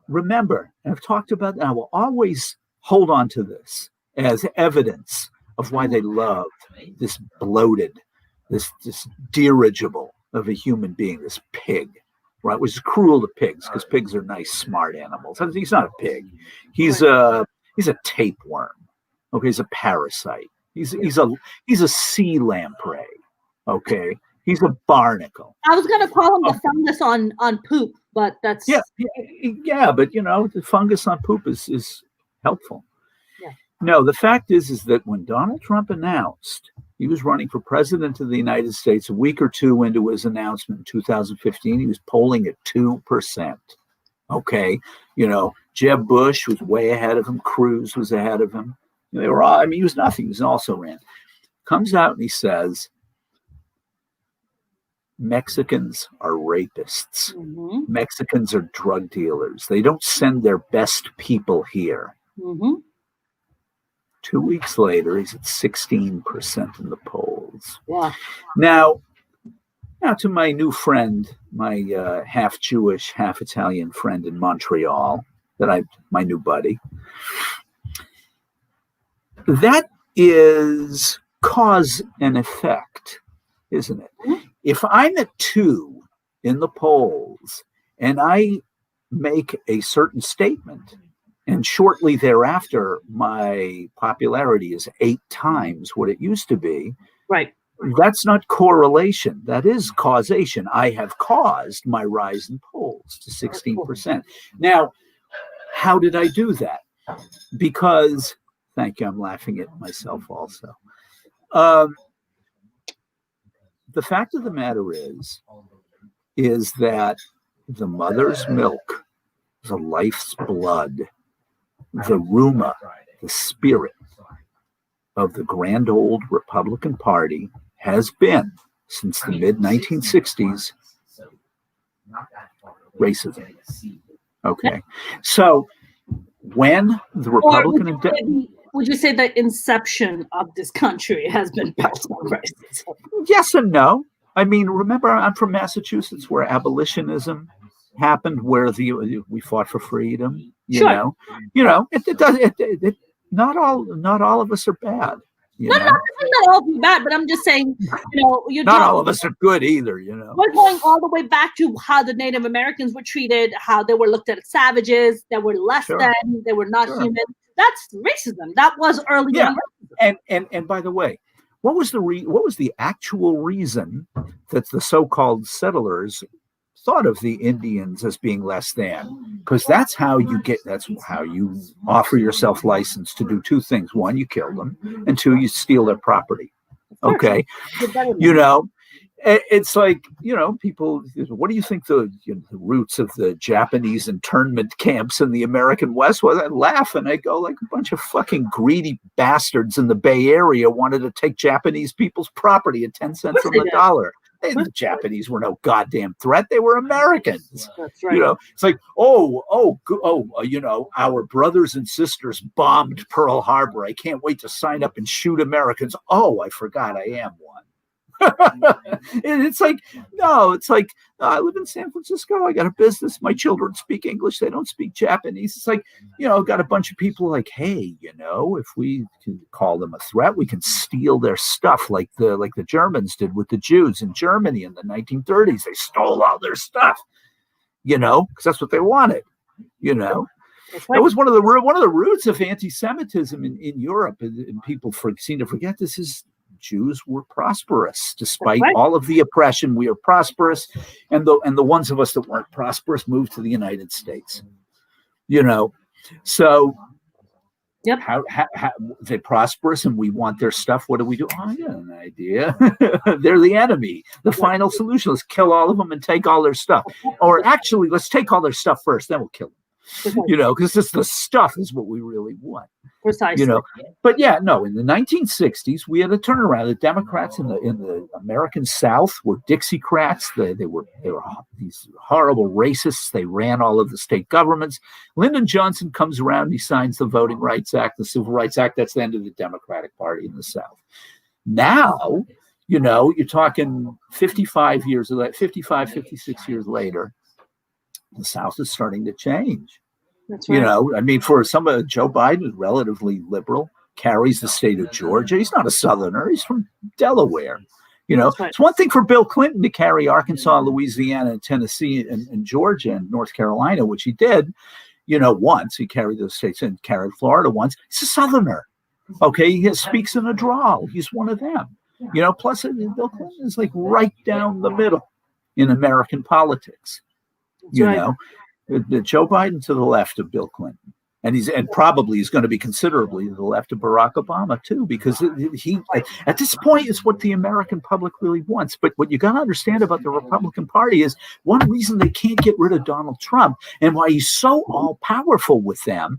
remember, and I've talked about that. I will always hold on to this as evidence of why they loved this bloated, this dirigible of a human being, this pig, right? Which is cruel to pigs, because pigs are nice, smart animals. He's not a pig. He's a tapeworm. Okay, he's a parasite. He's a sea lamprey. Okay, he's a barnacle. I was gonna call him the fungus on poop, but that's but you know, the fungus on poop is helpful. Yeah. No, the fact is that when Donald Trump announced he was running for president of the United States, a week or two into his announcement in 2015, he was polling at 2%. Okay, you know, Jeb Bush was way ahead of him. Cruz was ahead of him. They were all, I mean, he was nothing. He was also ran. Comes out and he says, Mexicans are rapists. Mm-hmm. Mexicans are drug dealers. They don't send their best people here. Mm-hmm. 2 weeks later, he's at 16% in the polls. Yeah. Now to my new friend, my half Jewish, half Italian friend in Montreal, my new buddy. That is cause and effect, isn't it? Mm-hmm. If I'm at 2 in the polls and I make a certain statement, and shortly thereafter my popularity is 8 times what it used to be, right? That's not correlation. That is causation. I have caused my rise in polls to 16%. Now, how did I do that? Because thank you. I'm laughing at myself also. The fact of the matter is that the mother's milk, the life's blood, the rheuma, the spirit of the grand old Republican Party has been, since the mid-1960s, Racism. Okay. So when the Republican... Would you say the inception of this country has been built on racism? Yes and no. I mean, remember, I'm from Massachusetts, where abolitionism happened, where we fought for freedom. Not all of us are bad. Not all of you bad, but I'm just saying, not all of us are good either. We're going all the way back to how the Native Americans were treated, how they were looked at as savages, they were less than, they were not human. That's racism. That was early on racism. And by the way, what was the actual reason that the so-called settlers thought of the Indians as being less than? Because that's how you offer yourself license to do two things. One, you kill them, and two, you steal their property. Okay. It's like, people, what do you think the roots of the Japanese internment camps in the American West was? I laugh and I go, like, a bunch of fucking greedy bastards in the Bay Area wanted to take Japanese people's property at 10 cents on the dollar. The Japanese were no goddamn threat. They were Americans. That's right. It's like, our brothers and sisters bombed Pearl Harbor. I can't wait to sign up and shoot Americans. Oh, I forgot I am one. It's like, no, it's like, I live in San Francisco. I got a business. My children speak English. They don't speak Japanese. It's like, got a bunch of people like, hey, if we can call them a threat, we can steal their stuff like the Germans did with the Jews in Germany in the 1930s. They stole all their stuff, because that's what they wanted, That was one of the roots of anti-Semitism in Europe, and people seem to forget this is. Jews were prosperous despite all of the oppression. We are prosperous, and the ones of us that weren't prosperous moved to the United States. So how they're prosperous and we want their stuff. What do we do? Oh, I got an idea. They're the enemy. The final solution: let's kill all of them and take all their stuff. Or actually, let's take all their stuff first, then we'll kill them. Because the stuff is what we really want. Precisely. But in the 1960s, we had a turnaround. The Democrats in the American South were Dixiecrats. They were these horrible racists. They ran all of the state governments. Lyndon Johnson comes around. He signs the Voting Rights Act, the Civil Rights Act. That's the end of the Democratic Party in the South. Now, you're talking 56 years later. The South is starting to change. That's right. For Joe Biden is relatively liberal, carries the state of Georgia. He's not a Southerner. He's from Delaware. It's one thing for Bill Clinton to carry Arkansas, Louisiana, and Tennessee, and Georgia, and North Carolina, which he did, once. He carried those states and carried Florida once. He's a Southerner. Okay. He speaks in a drawl. He's one of them. Plus Bill Clinton is like right down the middle in American politics. Joe Biden to the left of Bill Clinton, and probably is going to be considerably to the left of Barack Obama too, because he at this point is what the American public really wants. But what you got to understand about the Republican Party is one reason they can't get rid of Donald Trump and why he's so all powerful with them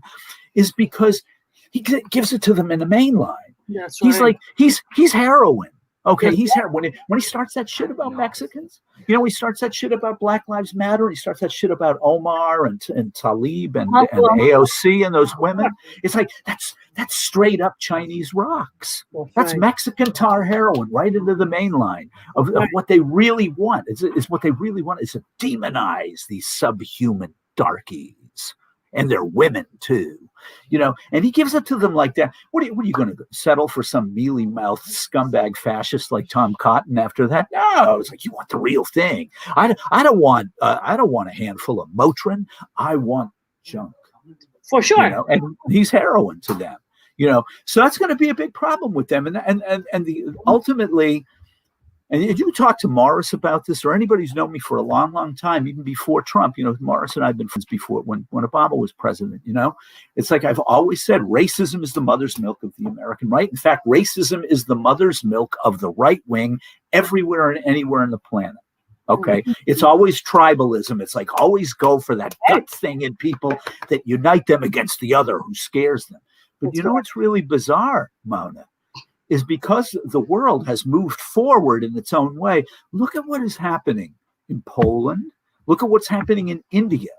is because he gives it to them in the main line. That's he's right. like he's heroin. Okay, he's when he starts that shit about Mexicans, he starts that shit about Black Lives Matter, he starts that shit about Omar and Talib and AOC and those women. It's like that's straight up Chinese rocks. That's Mexican tar heroin right into the main line of what they really want. Is what they really want is to demonize these subhuman darkies. And they're women too, and he gives it to them like that. What are you going to settle for some mealy-mouthed scumbag fascist like Tom Cotton after that? No, it's like you want the real thing. I don't want a handful of Motrin. I want junk. For sure. And he's heroin to them. So that's going to be a big problem with them. And ultimately. And you talk to Morris about this, or anybody who's known me for a long, long time, even before Trump. Morris and I have been friends before when Obama was president. It's like I've always said, racism is the mother's milk of the American right. In fact, racism is the mother's milk of the right wing everywhere and anywhere on the planet. Okay, it's always tribalism. It's like always go for that gut thing in people that unite them against the other who scares them. But what's really bizarre, Mona? Is because the world has moved forward in its own way. Look at what is happening in Poland. Look at what's happening in India.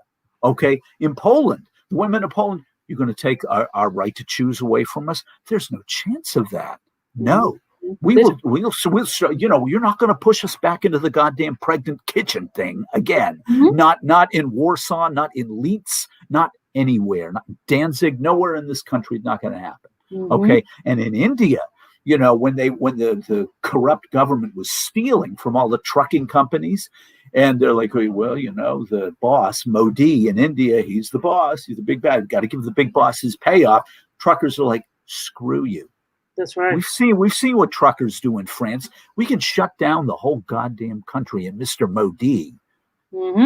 Okay. In Poland, the women of Poland, you're going to take our right to choose away from us. There's no chance of that. No. We'll, you know, you're not going to push us back into the goddamn pregnant kitchen thing again. Not in Warsaw, not in Leeds, not anywhere. Not Danzig, nowhere in this country. Not going to happen. Okay. And in India, you know, when the corrupt government was stealing from all the trucking companies, and they're like, well, you know, the boss, Modi in India, he's the boss. He's the big bad. Got to give the big boss his payoff. Truckers are like, screw you. That's right. We've seen what truckers do in France. We can shut down the whole goddamn country. And Mr. Modi,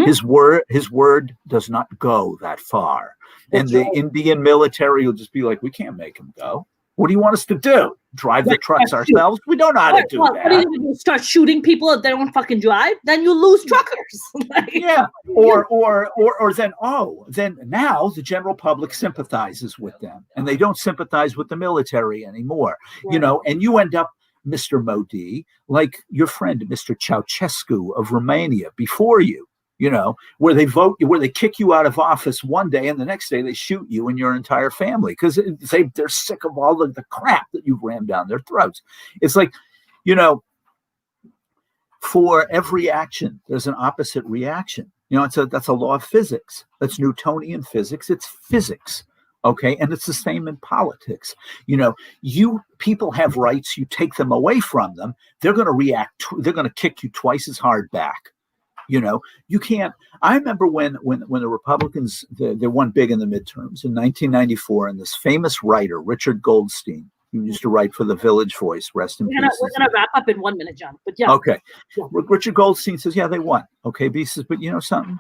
his word does not go that far. That's and the right. Indian military will just be like, we can't make him go. What do you want us to do? Drive the trucks ourselves? We don't know how to do that. What are you going to do? Start shooting people if they don't fucking drive? Then you lose truckers. Yeah. Or then now the general public sympathizes with them, and they don't sympathize with the military anymore. Yeah. You know, and you end up, Mr. Modi, like your friend, Mr. Ceausescu of Romania before you. You know, where they kick you out of office one day and the next day they shoot you and your entire family because they're sick of all of the crap that you've rammed down their throats. It's like, you know, for every action, there's an opposite reaction. You know, that's a law of physics. That's Newtonian physics. It's physics. Okay. And it's the same in politics. You know, people have rights. You take them away from them. They're going to react. They're going to kick you twice as hard back. You know, you can't. I remember when the Republicans, they won big in the midterms in 1994, and this famous writer, Richard Goldstein, who used to write for the Village Voice, rest in peace. We're going to wrap up in 1 minute, John. But yeah. Okay. Yeah. Richard Goldstein says, yeah, they won. Okay. But he says, but you know something?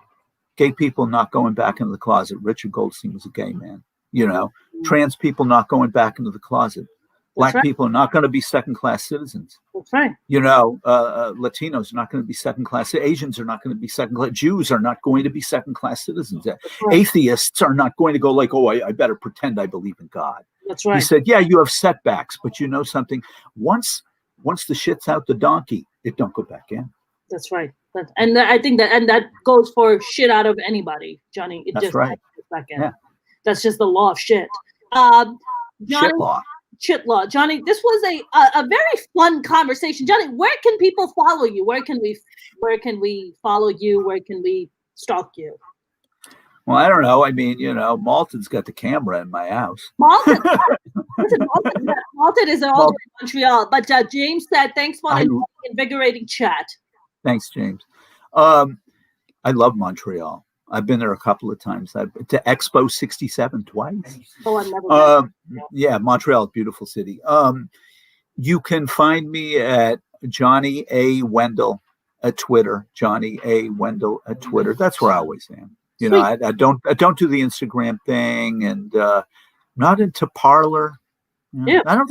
Gay people not going back into the closet. Richard Goldstein was a gay man. You know, trans people not going back into the closet. Black people are not going to be second-class citizens. That's right. You know, Latinos are not going to be second-class. Asians are not going to be second-class. Jews are not going to be second-class citizens. Right. Atheists are not going to go like, oh, I better pretend I believe in God. That's right. He said, yeah, you have setbacks, but you know something? Once the shit's out the donkey, it don't go back in. That's right. And I think that goes for shit out of anybody, Johnny. It just goes back in. Yeah. That's just the law of shit. Johnny, shit law. Shit law. Johnny, this was a very fun conversation. Johnny, where can people follow you? Where can we follow you? Where can we stalk you? Well, I don't know. I mean, you know, Malton's got the camera in my house. Malton, Malton is all in Montreal. But James said, thanks for an invigorating chat. Thanks, James. I love Montreal. I've been there a couple of times. I've been to Expo 67 twice. Oh, I've never been. Yeah, Montreal, beautiful city. You can find me at Johnny A. Wendell at Twitter. Johnny A. Wendell at Twitter. That's where I always am. You know, I don't do the Instagram thing, and not into Parlor. Yeah. I don't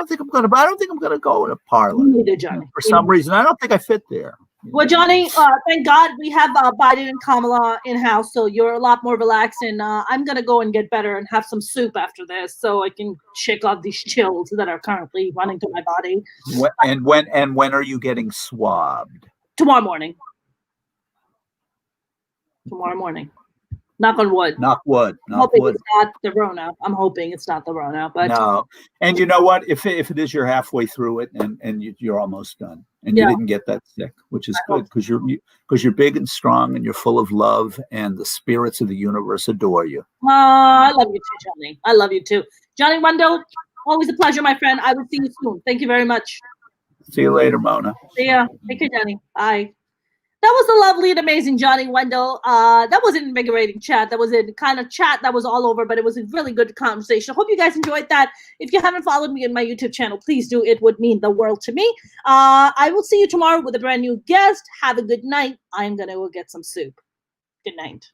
think I'm gonna go to Parlor. Neither, Johnny. For some reason, I don't think I fit there. Well, Johnny, thank God we have Biden and Kamala in-house, so you're a lot more relaxed, and I'm going to go and get better and have some soup after this so I can shake off these chills that are currently running through my body. When are you getting swabbed? Tomorrow morning. Tomorrow morning. Knock on wood. Knock wood. Knock wood. It's not the Rona. I'm hoping it's not the Rona. But no. And you know what? If it is, you're halfway through it, and you're almost done, and you didn't get that sick, which is good because you're big and strong, and you're full of love, and the spirits of the universe adore you. I love you too, Johnny. I love you too, Johnny Wendell. Always a pleasure, my friend. I will see you soon. Thank you very much. See you later, Mona. See ya. Take care, Johnny. Bye. That was the lovely and amazing Johnny Wendell. That was an invigorating chat. That was a kind of chat that was all over, but it was a really good conversation. I hope you guys enjoyed that. If you haven't followed me on my YouTube channel, please do. It would mean the world to me. I will see you tomorrow with a brand new guest. Have a good night. I'm going to go get some soup. Good night.